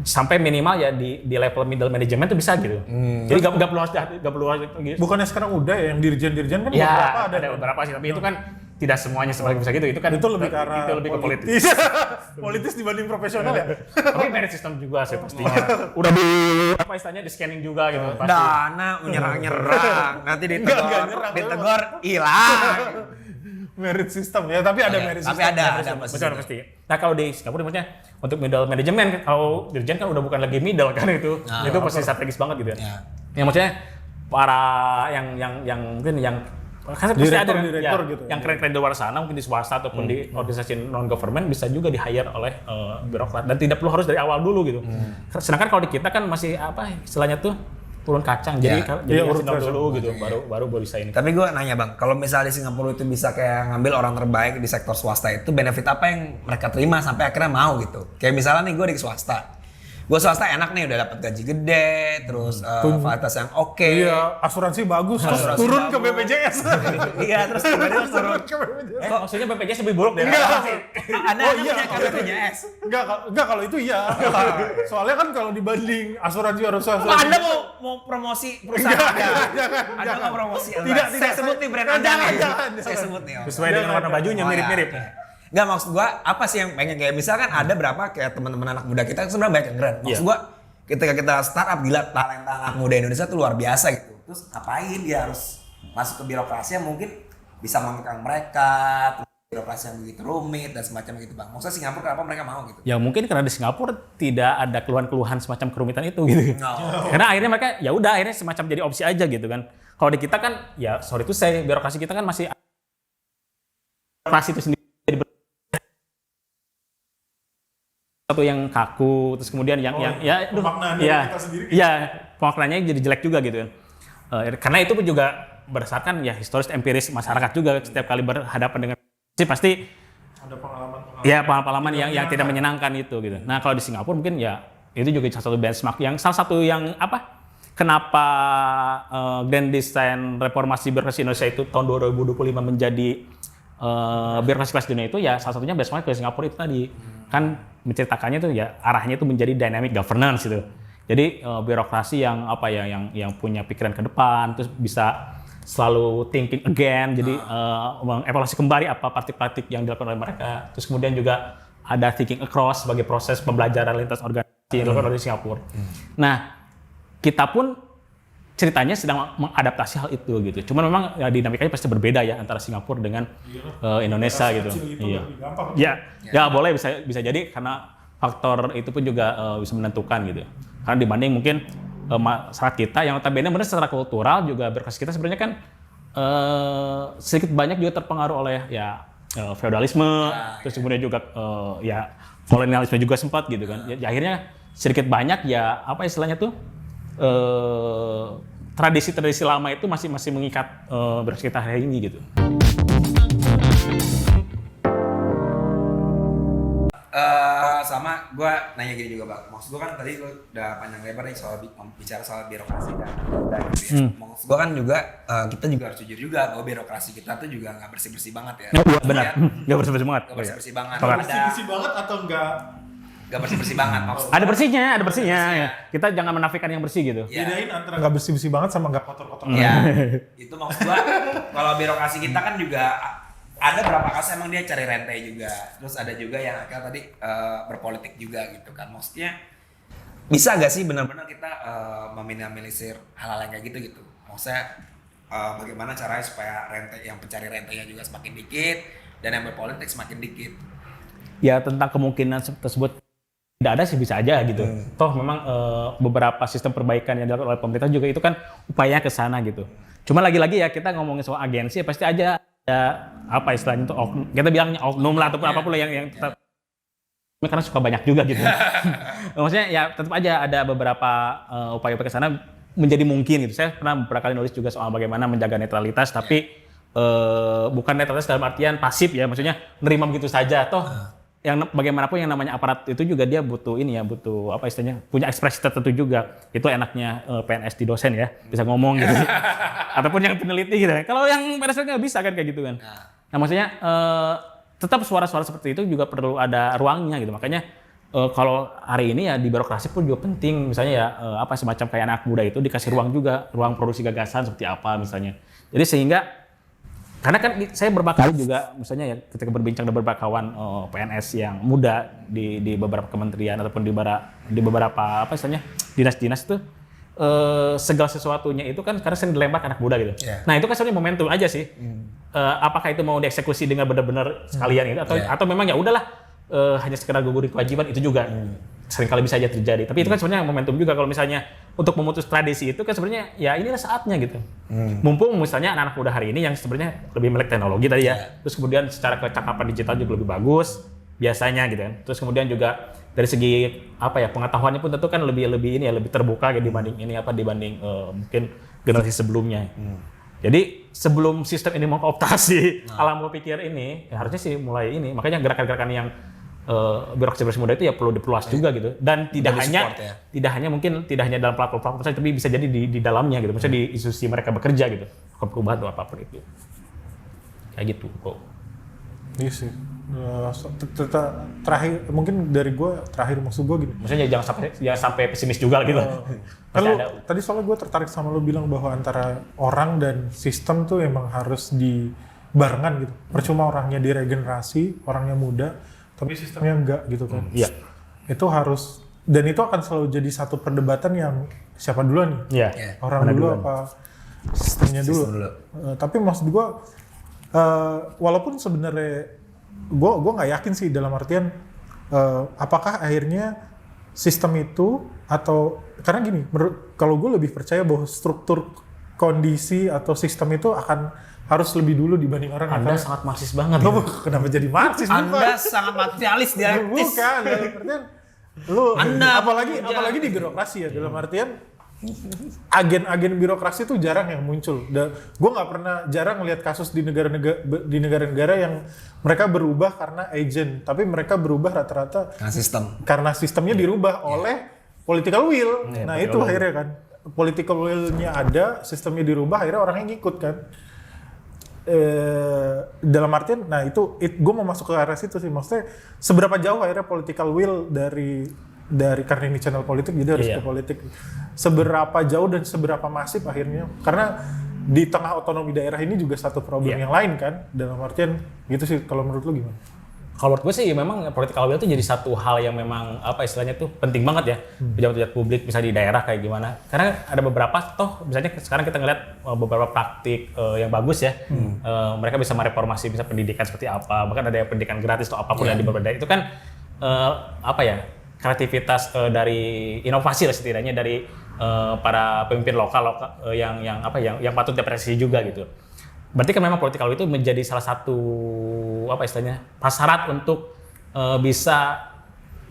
sampai minimal ya di level middle management tuh bisa gitu. Jadi nggak perlu harus gitu. Bukannya sekarang udah ya yang dirjen-dirjen kan Ya, ada beberapa sih, tapi itu kan tidak semuanya sebagai bisa gitu. Itu kan itu lebih ke arah lebih ke politis. Politis dibanding profesional ya. Tapi merit system juga sih pastinya. Udah di apa istilahnya, di scanning juga gitu pasti. Dana menyerang-nyerang, nanti Nggak ditegur hilang. Merit system ya, tapi ada merit system. Tapi ada Betul pasti. Nah kalau di Singapura maksudnya untuk middle management, kalau dirjen kan udah bukan lagi middle kan itu pasti strategis banget gitu ya. Yang maksudnya para yang mungkin yang kan pasti ada direktur gitu. Yang keren-keren di luar sana, mungkin di swasta ataupun di organisasi non government bisa juga di hire oleh birokrat, dan tidak perlu harus dari awal dulu gitu. Sedangkan kalau di kita kan masih apa istilahnya tuh turun kacang, jadi urut dulu gitu, baru bisa ini. Tapi gue nanya bang, kalau misalnya di Singapura itu bisa kayak ngambil orang terbaik di sektor swasta, itu benefit apa yang mereka terima sampai akhirnya mau gitu? Kayak misalnya nih gue di swasta, gue swasta enak nih, udah dapat gaji gede, terus fasilitas yang oke. Iya, asuransi bagus, terus turun ke BPJS. Iya, terus tiba-tiba turun ke BPJS. Maksudnya BPJS lebih buruk deh. Anda iya, punya ke BPJS? Enggak kalau itu iya. Soalnya kan kalau dibanding asuransi Anda mau promosi perusahaan? Anda mau promosi? Tidak. Saya sebut nih brand Anda. Saya sebut nih. Sesuai dengan warna bajunya mirip-mirip. Nggak, maksud gua apa sih yang pengen, kayak misalkan ada berapa kayak teman-teman anak muda kita sebenarnya banyak yang keren. Maksud gua ketika kita startup, gila talenta anak muda Indonesia tuh luar biasa gitu. Terus ngapain dia harus masuk ke birokrasi yang mungkin bisa mengekang mereka, birokrasi yang begitu rumit dan semacam gitu bang. Maksudnya Singapura kenapa mereka mau gitu? Ya mungkin karena di Singapura tidak ada keluhan-keluhan semacam kerumitan itu gitu. Karena akhirnya mereka ya udah akhirnya semacam jadi opsi aja gitu kan. Kalau di kita kan ya sorry itu saya birokrasi kita kan masih birokrasi itu sendiri satu yang kaku, terus kemudian yang pemaknaan ya kita sendiri. Iya, pemaknaannya jadi jelek juga gitu kan. Karena itu pun juga berdasarkan ya historis empiris masyarakat juga, setiap kali berhadapan dengan pasti ada pengalaman. Ya pengalaman yang tidak menyenangkan itu gitu. Nah kalau di Singapura mungkin ya itu juga salah satu benchmark salah satu yang apa? Kenapa Grand Design Reformasi Birokrasi Indonesia itu tahun 2025 menjadi birokrasi kelas dunia itu ya salah satunya benchmark ke Singapura itu tadi. Kan menceritakannya tuh ya arahnya itu menjadi dynamic governance gitu. Jadi birokrasi yang apa ya yang punya pikiran ke depan, terus bisa selalu thinking again, jadi mengevaluasi kembali apa praktik-praktik yang dilakukan oleh mereka. Terus kemudian juga ada thinking across sebagai proses pembelajaran lintas organisasi yang dilakukan oleh Singapura. Nah, kita pun ceritanya sedang mengadaptasi hal itu gitu. Cuman memang ya, dinamikanya pasti berbeda ya antara Singapura dengan Indonesia gitu. Iya. Ya boleh bisa jadi karena faktor itu pun juga bisa menentukan gitu. Karena dibanding mungkin masyarakat kita yang notabene benar secara kultural juga birokrasi kita sebenarnya kan sedikit banyak juga terpengaruh oleh ya feodalisme, terus kemudian juga ya kolonialisme juga sempat gitu kan. Ya, akhirnya sedikit banyak ya apa istilahnya tuh tradisi-tradisi lama itu masih mengikat birokrasi kita hari ini gitu. Sama gue nanya gini juga bang, maksud gue kan tadi gue udah panjang lebar nih soal bicara soal birokrasi dan gitu ya. Maksud gue kan juga kita juga harus jujur juga bahwa birokrasi kita tuh juga nggak bersih-bersih banget ya. Benar, nggak bersih-bersih banget. Nggak bersih-bersih banget. Bersih banget atau enggak? Nggak bersih-bersih banget maksudnya. Ada bersihnya. Ya. Kita jangan menafikan yang bersih gitu. Bedain antara nggak bersih-bersih banget sama nggak kotor-kotor. Iya, itu maksud gue. Kalau birokrasi kita kan juga ada berapa kasus emang dia cari rentai juga, terus ada juga yang akhirnya tadi berpolitik juga gitu kan. Maksudnya bisa gak sih benar-benar kita meminimalisir hal-hal yang kayak gitu. Maksudnya bagaimana caranya supaya rentai yang pencari rentainya juga semakin dikit dan yang berpolitik semakin dikit. Ya tentang kemungkinan tersebut tidak ada sih bisa aja gitu. Toh memang beberapa sistem perbaikan yang dilakukan oleh pemerintah juga itu kan upaya ke sana gitu. Cuma lagi-lagi ya kita ngomongin soal agensi pasti aja ada apa istilahnya itu kita bilangnya oknum lah ataupun apapun lah yang tetap karena suka banyak juga gitu. Maksudnya ya tetap aja ada beberapa upaya-upaya ke sana menjadi mungkin gitu. Saya pernah beberapa kali nulis juga soal bagaimana menjaga netralitas tapi bukan netralitas dalam artian pasif ya, maksudnya nerima begitu saja toh. Yang bagaimanapun yang namanya aparat itu juga dia butuh ini ya, butuh apa istilahnya, punya ekspresi tertentu juga. Itu enaknya PNS di dosen ya, bisa ngomong gitu. Ataupun yang peneliti gitu. Kalau yang PNS nggak bisa kan kayak gitu kan. Nah maksudnya tetap suara-suara seperti itu juga perlu ada ruangnya gitu. Makanya kalau hari ini ya di birokrasi pun juga penting. Misalnya ya apa semacam kayak anak muda itu dikasih ruang juga, ruang produksi gagasan seperti apa misalnya. Jadi sehingga karena kan saya beberapa kali juga misalnya ya ketika berbincang dengan beberapa kawan PNS yang muda di beberapa kementerian ataupun di beberapa apa istilahnya dinas-dinas itu segala sesuatunya itu kan sekarang sering dilempar ke anak muda gitu. Yeah. Nah itu kan sebenarnya momentum aja sih. Apakah itu mau dieksekusi dengan benar-benar sekalian itu atau memang ya udahlah hanya sekedar gugur kewajiban itu juga seringkali bisa aja terjadi. Tapi itu kan sebenarnya momentum juga kalau misalnya untuk memutus tradisi itu kan sebenarnya ya inilah saatnya gitu. Mumpung misalnya anak-anak muda hari ini yang sebenarnya lebih melek teknologi tadi ya. Terus kemudian secara kecakapan digital juga lebih bagus biasanya gitu kan. Terus kemudian juga dari segi apa ya pengetahuannya pun tentu kan lebih ini ya lebih terbuka gitu dibanding mungkin generasi sebelumnya. Jadi sebelum sistem ini mau kooptasi alam berpikir ini ya harusnya sih mulai ini. Makanya gerakan-gerakan yang birokrasi muda itu ya perlu diperluas juga gitu, dan tidak hanya dalam platform saja, tapi bisa jadi di dalamnya gitu, maksudnya di institusi mereka bekerja gitu, perubahan atau apapun itu, kayak gitu kok. Iya sih. Terakhir mungkin dari gue maksud gue gini. Maksudnya jangan sampai pesimis juga gitu. Kan tadi soalnya gue tertarik sama lo bilang bahwa antara orang dan sistem tuh emang harus dibarengan gitu. Percuma orangnya diregenerasi, orangnya muda, tapi sistemnya enggak gitu kan. Iya. Itu harus, dan itu akan selalu jadi satu perdebatan yang siapa duluan nih? Iya. Orang dulu apa sistemnya dulu. Tapi maksud gue, walaupun sebenarnya gue nggak yakin sih dalam artian apakah akhirnya sistem itu atau karena gini, kalau gue lebih percaya bahwa struktur kondisi atau sistem itu akan harus lebih dulu dibanding orang. Anda sangat marxis banget. Lo kenapa jadi marxis? Anda sangat materialis dialektis. Bukan, dalam artian apalagi di birokrasi ya, dalam artian agen-agen birokrasi itu jarang yang muncul. Gue nggak pernah jarang melihat kasus di negara-negara yang mereka berubah karena agent, tapi mereka berubah rata-rata karena sistemnya dirubah oleh political will. Nah itu akhirnya kan political will-nya ada, sistemnya dirubah, akhirnya orangnya ngikut kan. Dalam artian, nah itu gue mau masuk ke arah situ sih, maksudnya seberapa jauh akhirnya political will dari karena ini channel politik jadi harus ke politik, seberapa jauh dan seberapa masif akhirnya, karena di tengah otonomi daerah ini juga satu problem yang lain kan, dalam artian gitu sih. Kalau menurut lu gimana? Kalau menurut gue sih memang political will itu jadi satu hal yang memang apa istilahnya tuh penting banget ya, pejabat-pejabat publik bisa di daerah kayak gimana. Karena ada beberapa toh misalnya sekarang kita ngeliat beberapa praktik yang bagus ya, mereka bisa mereformasi bisa pendidikan seperti apa, bahkan ada yang pendidikan gratis atau apapun yang di beberapa daerah itu kan apa ya kreativitas dari inovasi lah setidaknya dari para pemimpin lokal yang patut diapresiasi juga gitu. Berarti kan memang political will itu menjadi salah satu apa istilahnya prasyarat untuk bisa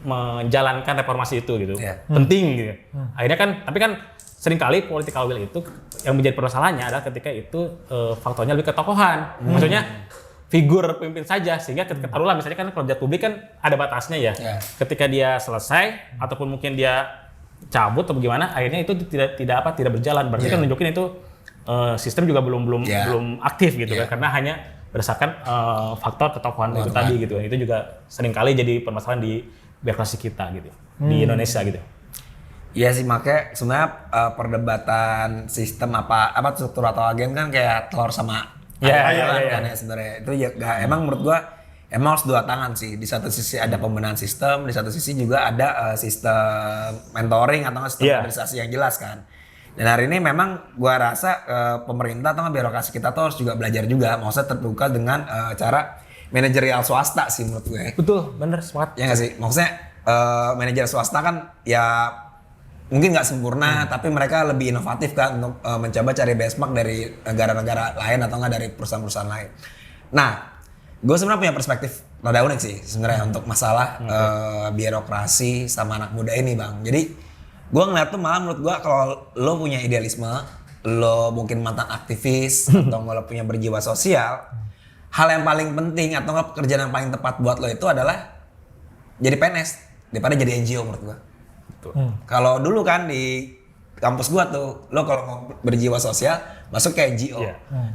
menjalankan reformasi itu gitu. Penting gitu. Akhirnya kan tapi kan seringkali political will itu yang menjadi permasalahannya adalah ketika itu faktornya lebih ke tokohan. Maksudnya figur pemimpin saja, sehingga taruhlah misalnya kan kalau pejabat publik kan ada batasnya ya. Ketika dia selesai ataupun mungkin dia cabut atau gimana, akhirnya itu tidak berjalan. Berarti kan nunjukin itu sistem juga belum aktif gitu kan, karena hanya berdasarkan faktor ketokohan itu tadi gitu. Itu juga seringkali jadi permasalahan di birokrasi kita gitu, di Indonesia gitu. Iya sih, makanya sebenarnya perdebatan sistem apa struktur atau agen kan kayak telur sama ayam kan ya sebenarnya. Itu ya emang menurut gua emang harus dua tangan sih. Di satu sisi ada pembenahan sistem, di satu sisi juga ada sistem mentoring atau sistem organisasi yang jelas kan. Dan hari ini memang gua rasa pemerintah atau birokrasi kita tuh harus juga belajar juga, maksudnya terbuka dengan cara manajerial swasta sih menurut gue. Betul, bener, semangat. Ya nggak sih, maksudnya manajer swasta kan ya mungkin nggak sempurna, tapi mereka lebih inovatif kan untuk mencoba cari benchmark dari negara-negara lain atau nggak dari perusahaan-perusahaan lain. Nah, gue sebenarnya punya perspektif rada unik sih sebenarnya untuk masalah birokrasi sama anak muda ini, Bang. Jadi gue ngeliat tuh malah menurut gue kalau lo punya idealisme, lo mungkin mantan aktivis atau lo punya berjiwa sosial, hal yang paling penting atau nggak pekerjaan yang paling tepat buat lo itu adalah jadi PNS daripada jadi NGO menurut gua. Kalau dulu kan di kampus gua tuh, lo kalau mau berjiwa sosial masuk ke NGO.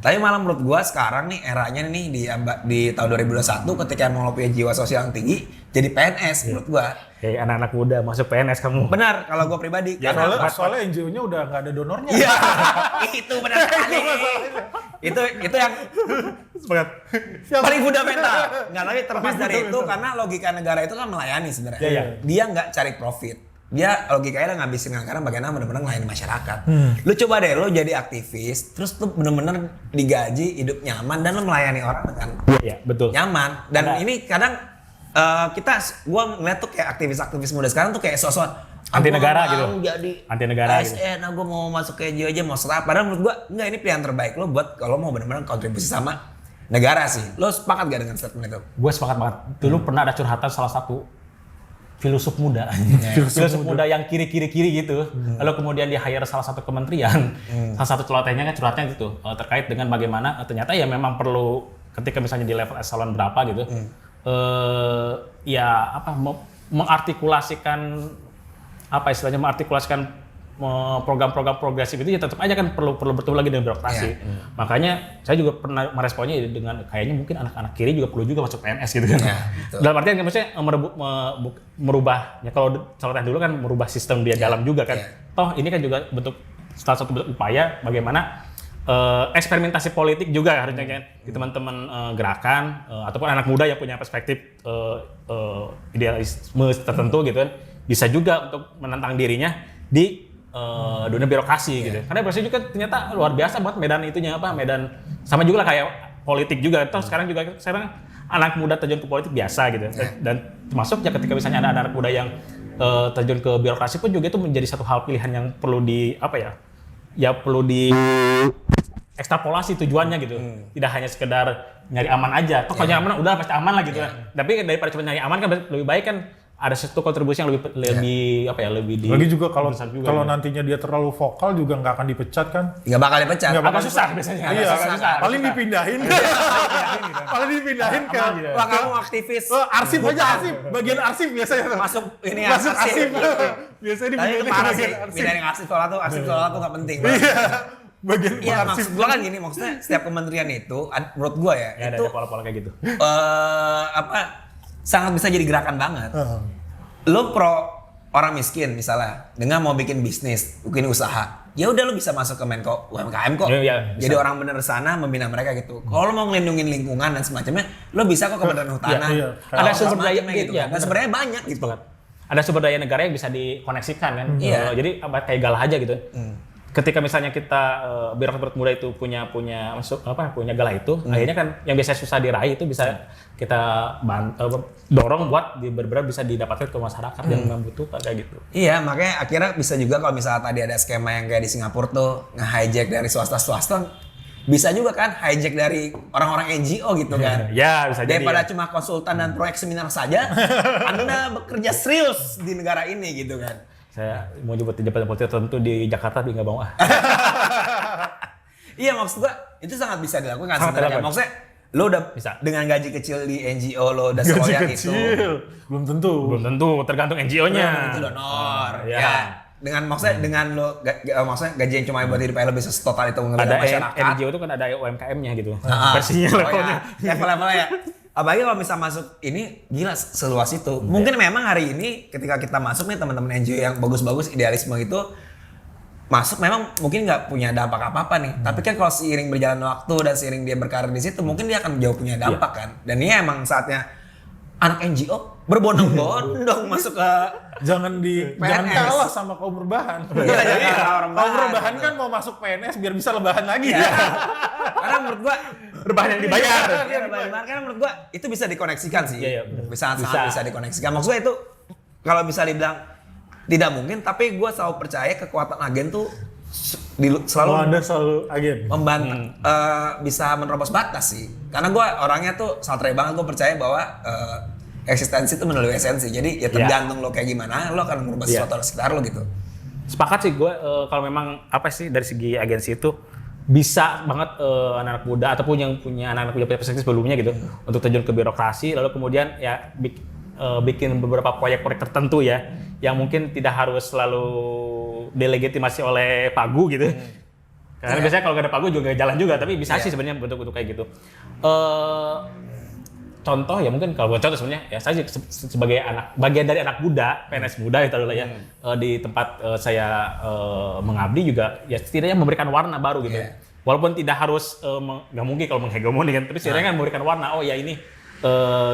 Tapi malah menurut gua sekarang nih eranya nih di tahun 2021 ketika mau lo punya jiwa sosial yang tinggi jadi PNS menurut gua. Kayak anak-anak muda masuk PNS kamu. Benar kalau gua pribadi. Ya soalnya NGO-nya udah nggak ada donornya. Iya. Itu benar sekali. itu yang paling fundamental. Nggak lagi terlepas dari itu karena logika negara itu kan melayani sebenarnya. Dia nggak cari profit. Dia logikanya ngabisin anggaran bagaimana benar-benar melayani masyarakat. Lu coba deh lo jadi aktivis, terus tuh benar-benar digaji, hidup nyaman dan lo melayani orang dengan nyaman. Dan ini kadang gua ngeliat tuh kayak aktivis-aktivis muda sekarang tuh kayak sosok anti negara gitu. Jadi anti negara ASN, gitu. Gue mau masuk ke NGO aja mau setara. Padahal menurut gua enggak, ini pilihan terbaik lo buat kalau mau benar-benar kontribusi sama negara sih. Lo sepakat gak dengan statement itu? Gue sepakat banget. Dulu pernah ada curhatan salah satu filosof muda. Filosof muda yang kiri gitu. Lalu kemudian dia hire salah satu kementerian. Salah satu celotehannya kan curhatnya gitu terkait dengan bagaimana ternyata ya memang perlu ketika misalnya di level eselon berapa gitu. Mengartikulasikan program-program progresif itu ya tetap aja kan perlu bertemu lagi dengan birokrasi. Makanya saya juga pernah meresponnya dengan kayaknya mungkin anak-anak kiri juga perlu juga masuk PNS gitu kan. Dalam artian maksudnya merubah ya kalau contohnya dulu kan merubah sistem dia dalam juga kan. Toh ini kan juga bentuk salah satu bentuk upaya bagaimana eksperimentasi politik juga harusnya kan di teman-teman gerakan ataupun anak muda yang punya perspektif idealisme tertentu gitu kan bisa juga untuk menantang dirinya di dunia birokrasi gitu. Karena birokrasi juga ternyata luar biasa banget medan sama juga lah kayak politik juga. Terus sekarang anak muda terjun ke politik biasa gitu. Dan termasuk ya ketika misalnya ada anak muda yang terjun ke birokrasi pun juga itu menjadi satu hal pilihan yang perlu perlu di ekstrapolasi tujuannya gitu. Tidak hanya sekedar nyari aman aja. Toh kalau nyari aman udah pasti aman lah gitu. Tapi daripada cuma nyari aman kan lebih baik kan ada satu kontribusi yang lebih lagi juga kalau nantinya dia terlalu vokal juga nggak akan dipecat kan? Nggak bakal dipecat. Agak susah biasanya. Iya, paling dipindahin. Paling dipindahin ke wah kamu aktivis. Arsip aja, arsip. Bagian arsip biasanya masuk ini masuk arsip. Biasanya dipindahin ke bagian arsip. Pindahin arsip soalnya tuh nggak penting. Bagian maksud gua kan gini, maksudnya setiap kementerian itu menurut gua ya itu ada pola-pola kayak gitu. Sangat bisa jadi gerakan banget. Lo pro orang miskin misalnya dengan mau bikin bisnis, bikin usaha, ya udah lo bisa masuk ke Menko UMKM kok. Jadi orang bener sana membina mereka gitu. Kalau lo mau ngelindungin lingkungan dan semacamnya, lo bisa kok ke Kementerian Hutanan. Ada sumber daya gitu. Dan sebenarnya banyak gitu. Ada sumber daya negara yang bisa dikoneksikan kan. Jadi kayak galah aja gitu. Ketika misalnya kita birokrat muda itu punya galah itu, akhirnya kan yang biasa susah diraih itu bisa kita dorong buat benar-benar bisa didapatkan ke masyarakat yang membutuhkan kayak gitu. Iya, makanya akhirnya bisa juga kalau misalnya tadi ada skema yang kayak di Singapura tuh nge-hijack dari swasta bisa juga kan hijack dari orang-orang NGO gitu kan. Ya, bisa jadi. Daripada cuma konsultan dan proyek seminar saja, Anda bekerja serius di negara ini gitu kan. Saya mau coba jabatan politik tertentu di Jakarta tapi nggak mau Iya maksud gua itu sangat bisa dilakukan sebenarnya. Maksudnya lo udah bisa dengan gaji kecil di NGO lo udah sekolah itu. Belum tentu tergantung NGO-nya. Itu donor. Ya. Dengan maksudnya dengan lo maksudnya gaji yang cuma buat hidup lo bisa total itu mengelola masyarakat. Ada NGO itu kan ada UMKM-nya gitu. Versinya levelnya. Level-levelnya ya. Apalagi kalau bisa masuk ini gila seluas itu. Mungkin memang hari ini ketika kita masuk nih teman-teman NGO yang bagus-bagus idealisme itu masuk memang mungkin nggak punya dampak apa-apa nih. Tapi kan kalau seiring berjalan waktu dan seiring dia berkarir di situ mungkin dia akan jauh punya dampak kan. Dan ini emang saatnya anak NGO berbondong-bondong masuk ke jangan kalah sama kaum rebahan. Kaum rebahan kan mau masuk PNS biar bisa lebahan lagi. Karena menurut gua rebahan yang dibayar. Karena menurut gua itu bisa dikoneksikan sih. Sangat bisa dikoneksikan. Maksudnya itu kalau bisa dibilang tidak mungkin, tapi gue selalu percaya kekuatan agen tuh selalu Anda selalu agen. membantu bisa menerobos batas sih. Karena gue orangnya tuh satre banget, gue percaya bahwa eksistensi itu melalui esensi. Jadi ya tergantung lo kayak gimana, lo akan merubah sesuatu di sekitar lo gitu. Sepakat sih gue kalau memang apa sih dari segi agensi itu bisa banget anak-anak muda ataupun yang punya anak-anak punya perspektif sebelumnya gitu untuk terjun ke birokrasi, lalu kemudian ya bikin beberapa proyek-proyek tertentu ya yang mungkin tidak harus selalu delegitimasi oleh Pagu gitu. Karena biasanya kalau nggak ada Pagu juga jalan juga, tapi bisa sih sebenarnya bentuk-bentuk kayak gitu. Contoh ya mungkin kalau buat contoh sebenarnya ya saya sebagai bagian dari anak muda, PNS muda itu adalah ya di tempat saya mengabdi juga ya setidaknya memberikan warna baru gitu. Walaupun tidak harus nggak mungkin kalau menghegemoni kan, tapi setidaknya kan memberikan warna. Oh ya ini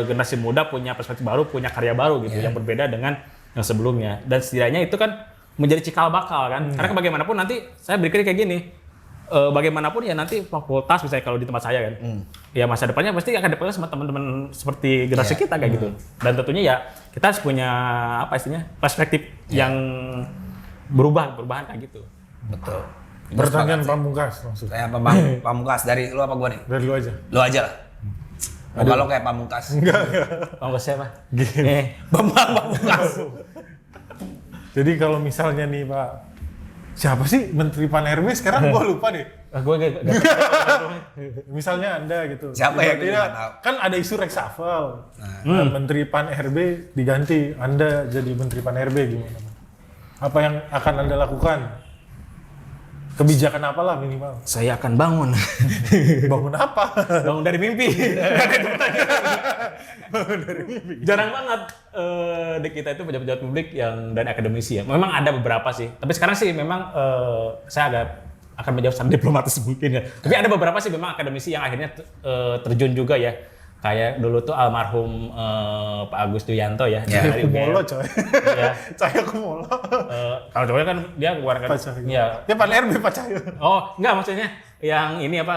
generasi muda punya perspektif baru, punya karya baru gitu yang berbeda dengan yang sebelumnya. Dan setidaknya itu kan menjadi cikal bakal kan. Karena bagaimanapun nanti saya berpikir kayak gini. Bagaimanapun ya nanti fakultas misalnya kalau di tempat saya kan, ya masa depannya pasti akan depannya sama teman-teman seperti generasi kita kayak gitu. Dan tentunya ya kita harus punya apa istilahnya perspektif yang perubahan kayak gitu. Betul. Pertanyaan pamungkas maksudnya. Kayak pamungkas dari lu apa gua nih? Dari lu aja. Lu aja lah. Kalau kayak pamungkas. Enggak. Pamungkas siapa? Bambang Pamungkas. Jadi kalau misalnya nih Pak, siapa sih Menteri Pan-RB sekarang gua lupa deh. Gue gak Misalnya Anda gitu. Siapa yang tiba-tiba kan ada isu reshuffle. Menteri Pan-RB diganti, Anda jadi Menteri Pan-RB gimana? Apa yang akan Anda lakukan? Kebijakan apalah minimal? Saya akan bangun. Bangun apa? Bangun dari mimpi. Bangun dari mimpi. Jarang banget di kita itu pejabat-pejabat publik yang dan akademisi ya. Memang ada beberapa sih. Tapi sekarang sih memang saya agak akan menjawab secara diplomatis mungkin ya. Tapi ada beberapa sih memang akademisi yang akhirnya terjun juga ya. Kayak dulu tuh almarhum Pak Agus Duyanto ya. Cahaya Kumolo coy. Ya. Cahaya Kumolo. Kalau coy kan dia keluarkan. Ya. Dia Pan-RB Pak Cahaya. Oh, enggak maksudnya yang ini apa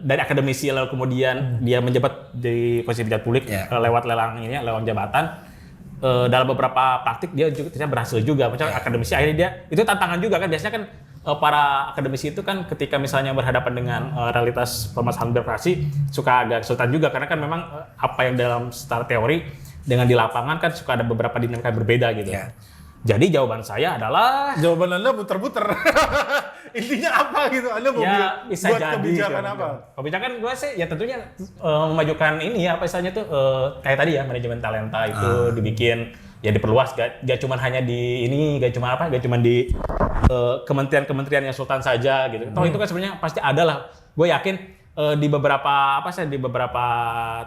dari akademisi lalu kemudian dia menjabat di posisi pejabat publik lewat lelang ini, lelang jabatan. Dalam beberapa praktik dia juga ternyata berhasil juga. Misalnya akademisi akhirnya dia itu tantangan juga kan biasanya kan para akademisi itu kan ketika misalnya berhadapan dengan realitas permasalahan birokrasi suka agak kesulitan juga karena kan memang apa yang dalam secara teori dengan di lapangan kan suka ada beberapa dinamika yang berbeda gitu. Jadi jawaban saya adalah jawaban Anda puter-puter. Intinya apa gitu? Anda mau bisa buat jadi, kebijakan apa? Kebijakan gue sih ya tentunya memajukan ini ya apa istilahnya tuh kayak tadi ya manajemen talenta itu dibikin ya diperluas gak cuma hanya di ini gak cuma di kementerian-kementerian yang sultan saja gitu. Toh itu kan sebenarnya pasti ada lah. Gue yakin di beberapa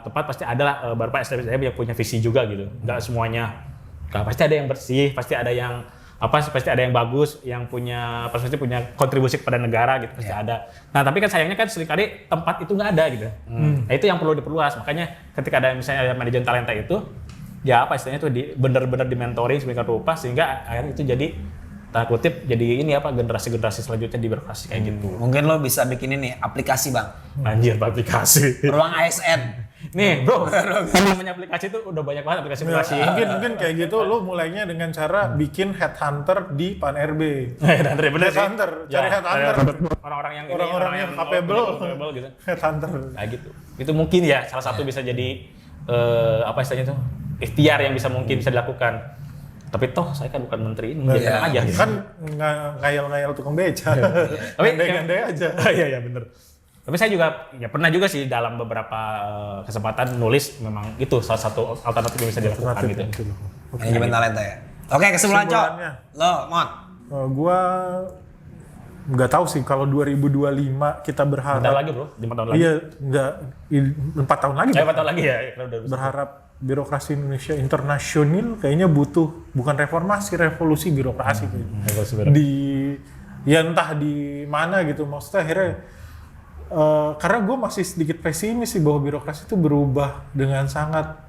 tempat pasti ada lah beberapa SDM yang punya visi juga gitu. Gak semuanya. Pasti ada yang bersih, pasti ada yang pasti ada yang bagus, yang punya perspektif punya kontribusi kepada negara gitu pasti ada. Nah tapi kan sayangnya kan seringkali tempat itu nggak ada gitu. Nah itu yang perlu diperluas. Makanya ketika ada misalnya ada manajemen talenta itu, ya apa istilahnya itu benar-benar di-mentoring sedemikian rupa sehingga akhirnya itu jadi tanda kutip jadi ini apa generasi-generasi selanjutnya di birokrasi kayak gitu. Mungkin lo bisa bikin ini aplikasi bang. Anjir aplikasi. Ruang ASN. Nih bro, namanya aplikasi itu udah banyak banget aplikasi. Mungkin kayak gitu lo mulainya dengan cara bikin headhunter di Pan-RB. Headhunter, cari headhunter. Orang-orang yang capable gitu. Headhunter. Kayak gitu. Itu mungkin ya salah satu bisa jadi apa istilahnya itu ikhtiar yang mungkin bisa dilakukan. Tapi toh saya kan bukan menteri ini, aja. Kan ngayal-ngayal tukang beca. Tapi gandai aja. Iya bener. Tapi saya juga ya pernah juga sih dalam beberapa kesempatan nulis memang itu salah satu alternatif yang bisa dilakukan gitu. Manajemen talenta ya. Oke kesimpulan Cok. Lo Mot. Gua nggak tahu sih kalau 2025 kita berharap. Bentar lagi bro, 5 tahun lagi. Iya, 4 tahun lagi. 4 tahun lagi ya. Berharap birokrasi Indonesia internasional kayaknya butuh bukan reformasi, revolusi birokrasi ya entah di mana gitu maksudnya akhirnya karena gue masih sedikit pesimis sih bahwa birokrasi itu berubah dengan sangat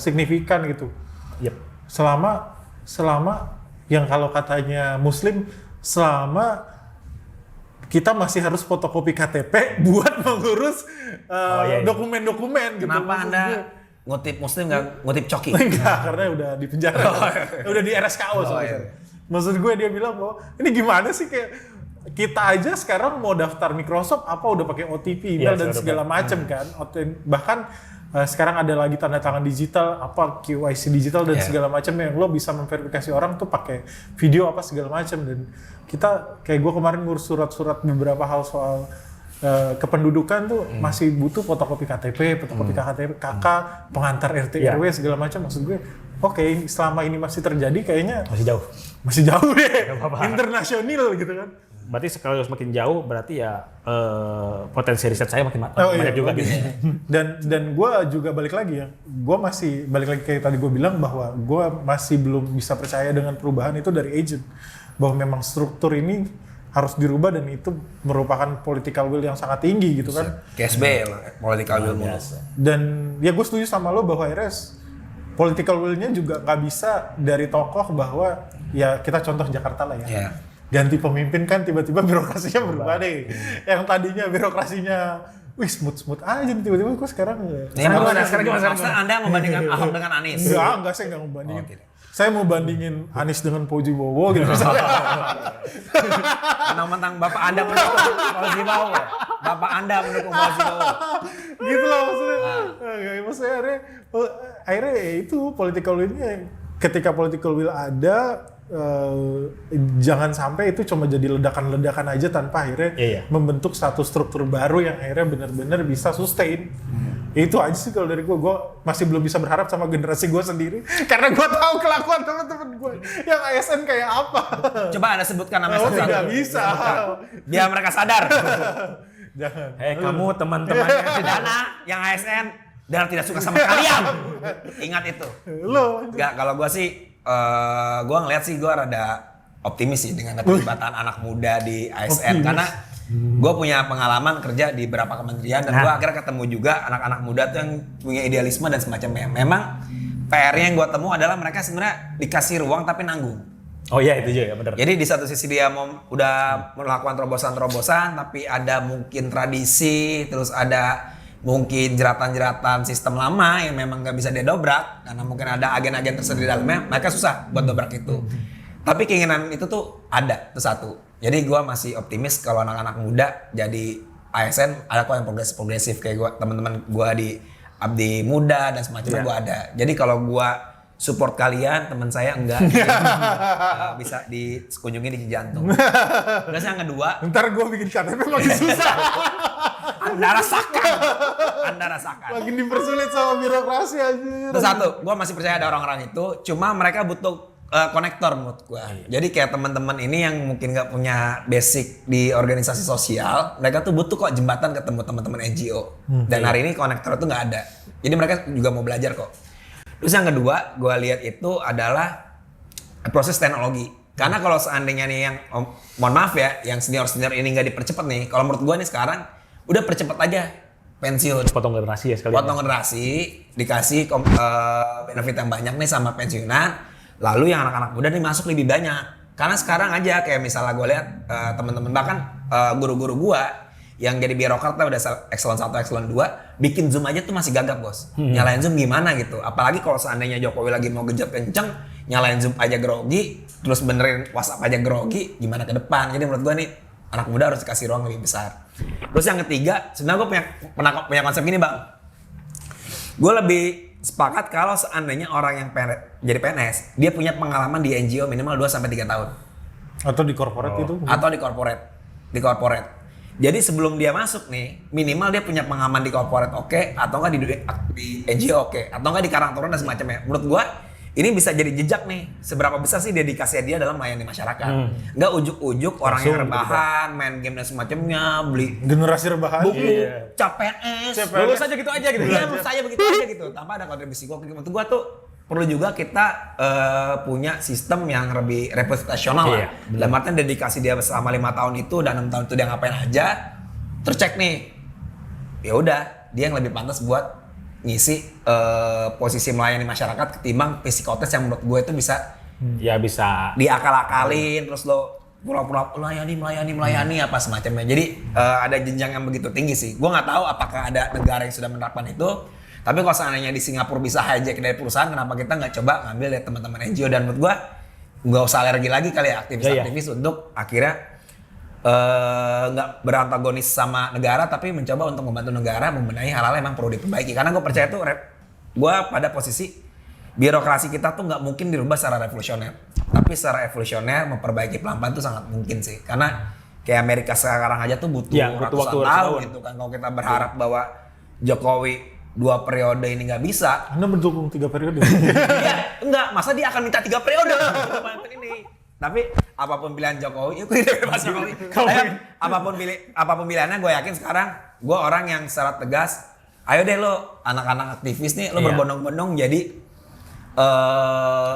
signifikan gitu. Selama yang kalau katanya Muslim selama kita masih harus fotokopi KTP buat mengurus dokumen-dokumen gitu. Kenapa Anda ngutip Muslim nggak ngutip Coki? Enggak, karena udah di penjara. Udah di RSKO soalnya. Maksud gue dia bilang bahwa ini gimana sih, kayak kita aja sekarang mau daftar Microsoft apa udah pakai OTP, email dan segala macam kan. Bahkan sekarang ada lagi tanda tangan digital, apa QIC digital dan segala macam yang lo bisa memverifikasi orang tuh pakai video apa segala macam. Dan kita kayak gue kemarin ngurus surat-surat beberapa hal soal kependudukan tuh masih butuh fotokopi KTP, fotokopi KK, pengantar RT RW segala macam. Maksud gue, oke, selama ini masih terjadi kayaknya masih jauh deh, internasional gitu kan. Berarti kalau semakin jauh berarti ya potensi riset saya makin banyak juga gitu. Dan gue juga balik lagi ya, gue masih balik lagi kayak tadi gue bilang bahwa gue masih belum bisa percaya dengan perubahan itu dari agent, bahwa memang struktur ini harus dirubah dan itu merupakan political will yang sangat tinggi gitu kan. KSB political will. Dan ya gue setuju sama lo bahwa RS political will-nya juga nggak bisa dari tokoh, bahwa ya kita contoh Jakarta lah ya. Ganti pemimpin kan tiba-tiba birokrasinya berubah deh. Yang tadinya birokrasinya smooth aja, tiba-tiba kok sekarang Maksudnya Anda membandingkan Ahok dengan Anies? Enggak, saya nggak membandingin. Saya mau bandingin Anies dengan Fauzi Bowo gitu misalnya. Mentang-mentang Bapak Anda mendukung Fauzi Bowo. Bapak Anda mendukung Fauzi Bowo. Gitu lah maksudnya. Maksudnya akhirnya ya itu political will-nya. Ketika political will ada, jangan sampai itu cuma jadi ledakan-ledakan aja tanpa akhirnya membentuk satu struktur baru yang akhirnya benar-benar bisa sustain. Itu aja sih kalau dari gue masih belum bisa berharap sama generasi gue sendiri karena gue tahu kelakuan teman-teman gue yang ASN kayak apa. Coba Anda sebutkan nama satu-satu. Tidak bisa. Biar mereka sadar. Jangan. Kamu teman-temannya Dana yang ASN dan tidak suka sama kalian. Ingat itu. Lo. Enggak, kalau gue sih gue ngeliat sih gue rada optimis sih dengan keterlibatan anak muda di ASN karena gue punya pengalaman kerja di beberapa kementerian dan gue akhirnya ketemu juga anak-anak muda tuh yang punya idealisme dan semacamnya. Memang PR-nya yang gue temu adalah mereka sebenarnya dikasih ruang tapi nanggung. Oh iya itu juga ya benar. Jadi di satu sisi dia udah melakukan terobosan-terobosan tapi ada mungkin tradisi, terus ada mungkin jeratan-jeratan sistem lama yang memang gak bisa dia dobrak karena mungkin ada agen-agen tersedia di dalamnya, mereka susah buat dobrak itu. Tapi keinginan itu tuh ada, itu satu. Jadi gue masih optimis kalau anak-anak muda jadi ASN ada kok yang progresif kayak gue, teman-teman gue di Abdi Muda dan semacamnya gue ada. Jadi kalau gue support kalian, teman saya enggak, bisa dikunjungi di Jantung. Terus yang kedua, ntar gue bikin KTP makin susah. Anda rasakan. Makin dipersulit sama birokrasi aja. Terus satu, gue masih percaya ada orang-orang itu, cuma mereka butuh konektor menurut gue. Jadi kayak teman-teman ini yang mungkin nggak punya basic di organisasi sosial, mereka tuh butuh kok jembatan ketemu teman-teman NGO. Dan hari ini konektor itu nggak ada. Jadi mereka juga mau belajar kok. Terus yang kedua, gue lihat itu adalah proses teknologi. Karena kalau seandainya nih yang, mohon maaf ya, yang senior-senior ini nggak dipercepat nih, kalau menurut gue nih sekarang udah percepat aja pensiun. Potong generasi ya sekali. Potong generasi, dikasih benefit yang banyak nih sama pensiunan. Lalu yang anak-anak muda nih masuk lebih banyak. Karena sekarang aja kayak misalnya gue lihat teman-teman bahkan guru-guru gue yang jadi birokrat udah eselon 1, eselon 2 bikin Zoom aja tuh masih gagap bos. Nyalain Zoom gimana gitu. Apalagi kalau seandainya Jokowi lagi mau gejat kenceng, nyalain Zoom aja grogi, terus benerin WhatsApp aja grogi, gimana ke depan. Jadi menurut gue nih anak muda harus dikasih ruang lebih besar. Terus yang ketiga, sebenarnya gue punya konsep gini bang. Gue lebih sepakat kalau seandainya orang yang jadi PNS, dia punya pengalaman di NGO minimal 2-3 tahun. Atau di corporate itu? Atau di corporate. Jadi sebelum dia masuk nih, minimal dia punya pengalaman di corporate atau enggak di NGO atau enggak di Karang Taruna dan semacamnya. Menurut gua ini bisa jadi jejak nih, seberapa besar sih dedikasi dia dalam melayani masyarakat. Enggak ujuk-ujuk orang yang rebahan, main game dan semacamnya, beli generasi rebahan. Buku, cap PNS, lulus aja gitu aja gitu. Iya, lulus aja begitu aja gitu. Tanpa ada kontribusi gua. Menurut gua tuh perlu juga kita punya sistem yang lebih reputasional lah. Dalam artian dedikasi dia selama 5 tahun itu dan 6 tahun itu dia ngapain aja, tercek nih. Ya udah, dia yang lebih pantas buat ngisi posisi melayani masyarakat ketimbang psikotes yang menurut gue itu bisa diakal-akalin terus lo pura-pura melayani apa semacamnya. Jadi ada jenjang yang begitu tinggi sih. Gue nggak tahu apakah ada negara yang sudah menerapkan itu. Tapi kalau seandainya di Singapura bisa hijack dari perusahaan, kenapa kita nggak coba ngambil dari teman-teman NGO? Dan menurut gue nggak usah alergi lagi kali ya Iya. aktivis untuk akhirnya nggak berantagonis sama negara tapi mencoba untuk membantu negara membenahi hal-hal yang emang perlu diperbaiki. Karena gue percaya tuh gue pada posisi birokrasi kita tuh nggak mungkin dirubah secara revolusioner, tapi secara evolusioner memperbaiki pelan-pelan tuh sangat mungkin sih. Karena kayak Amerika sekarang aja tuh butuh Iya, butuh ratusan waktu tahun tahun. gitu kan. Kalau kita berharap bahwa Jokowi 2 periode ini nggak bisa, Anda mendukung 3 periode. iya, enggak, masa dia akan minta 3 periode untuk pemimpin ini. Tapi apapun pilihan Jokowi, itu bebas Jokowi. Apapun pilihannya, gue yakin sekarang gue orang yang secara tegas, ayo deh lo anak-anak aktivis nih, lo Iya. berbondong-bondong jadi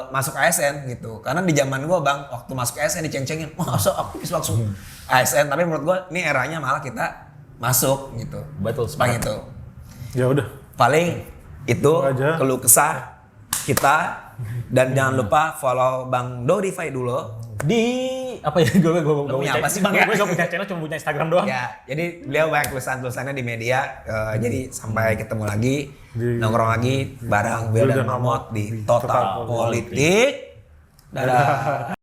masuk ASN gitu. Karena di zaman gue bang, waktu masuk ASN diceng-cengin, masa aktivis masuk ASN. Tapi menurut gue ini eranya malah kita masuk gitu. Betul, Bang itu. Ya udah. Paling itu aja. keluh kesah kita, dan jangan lupa follow Bang Dodify dulu. Di apa ya? Gue punya apa sih, Bang, ya? Gue gak punya channel, cuma punya Instagram doang. Ya, jadi beliau banyak tulisan-tulisannya di media. Jadi sampai ketemu lagi, nongkrong lagi bareng Will dan Mamot di Total Politik. Dadah.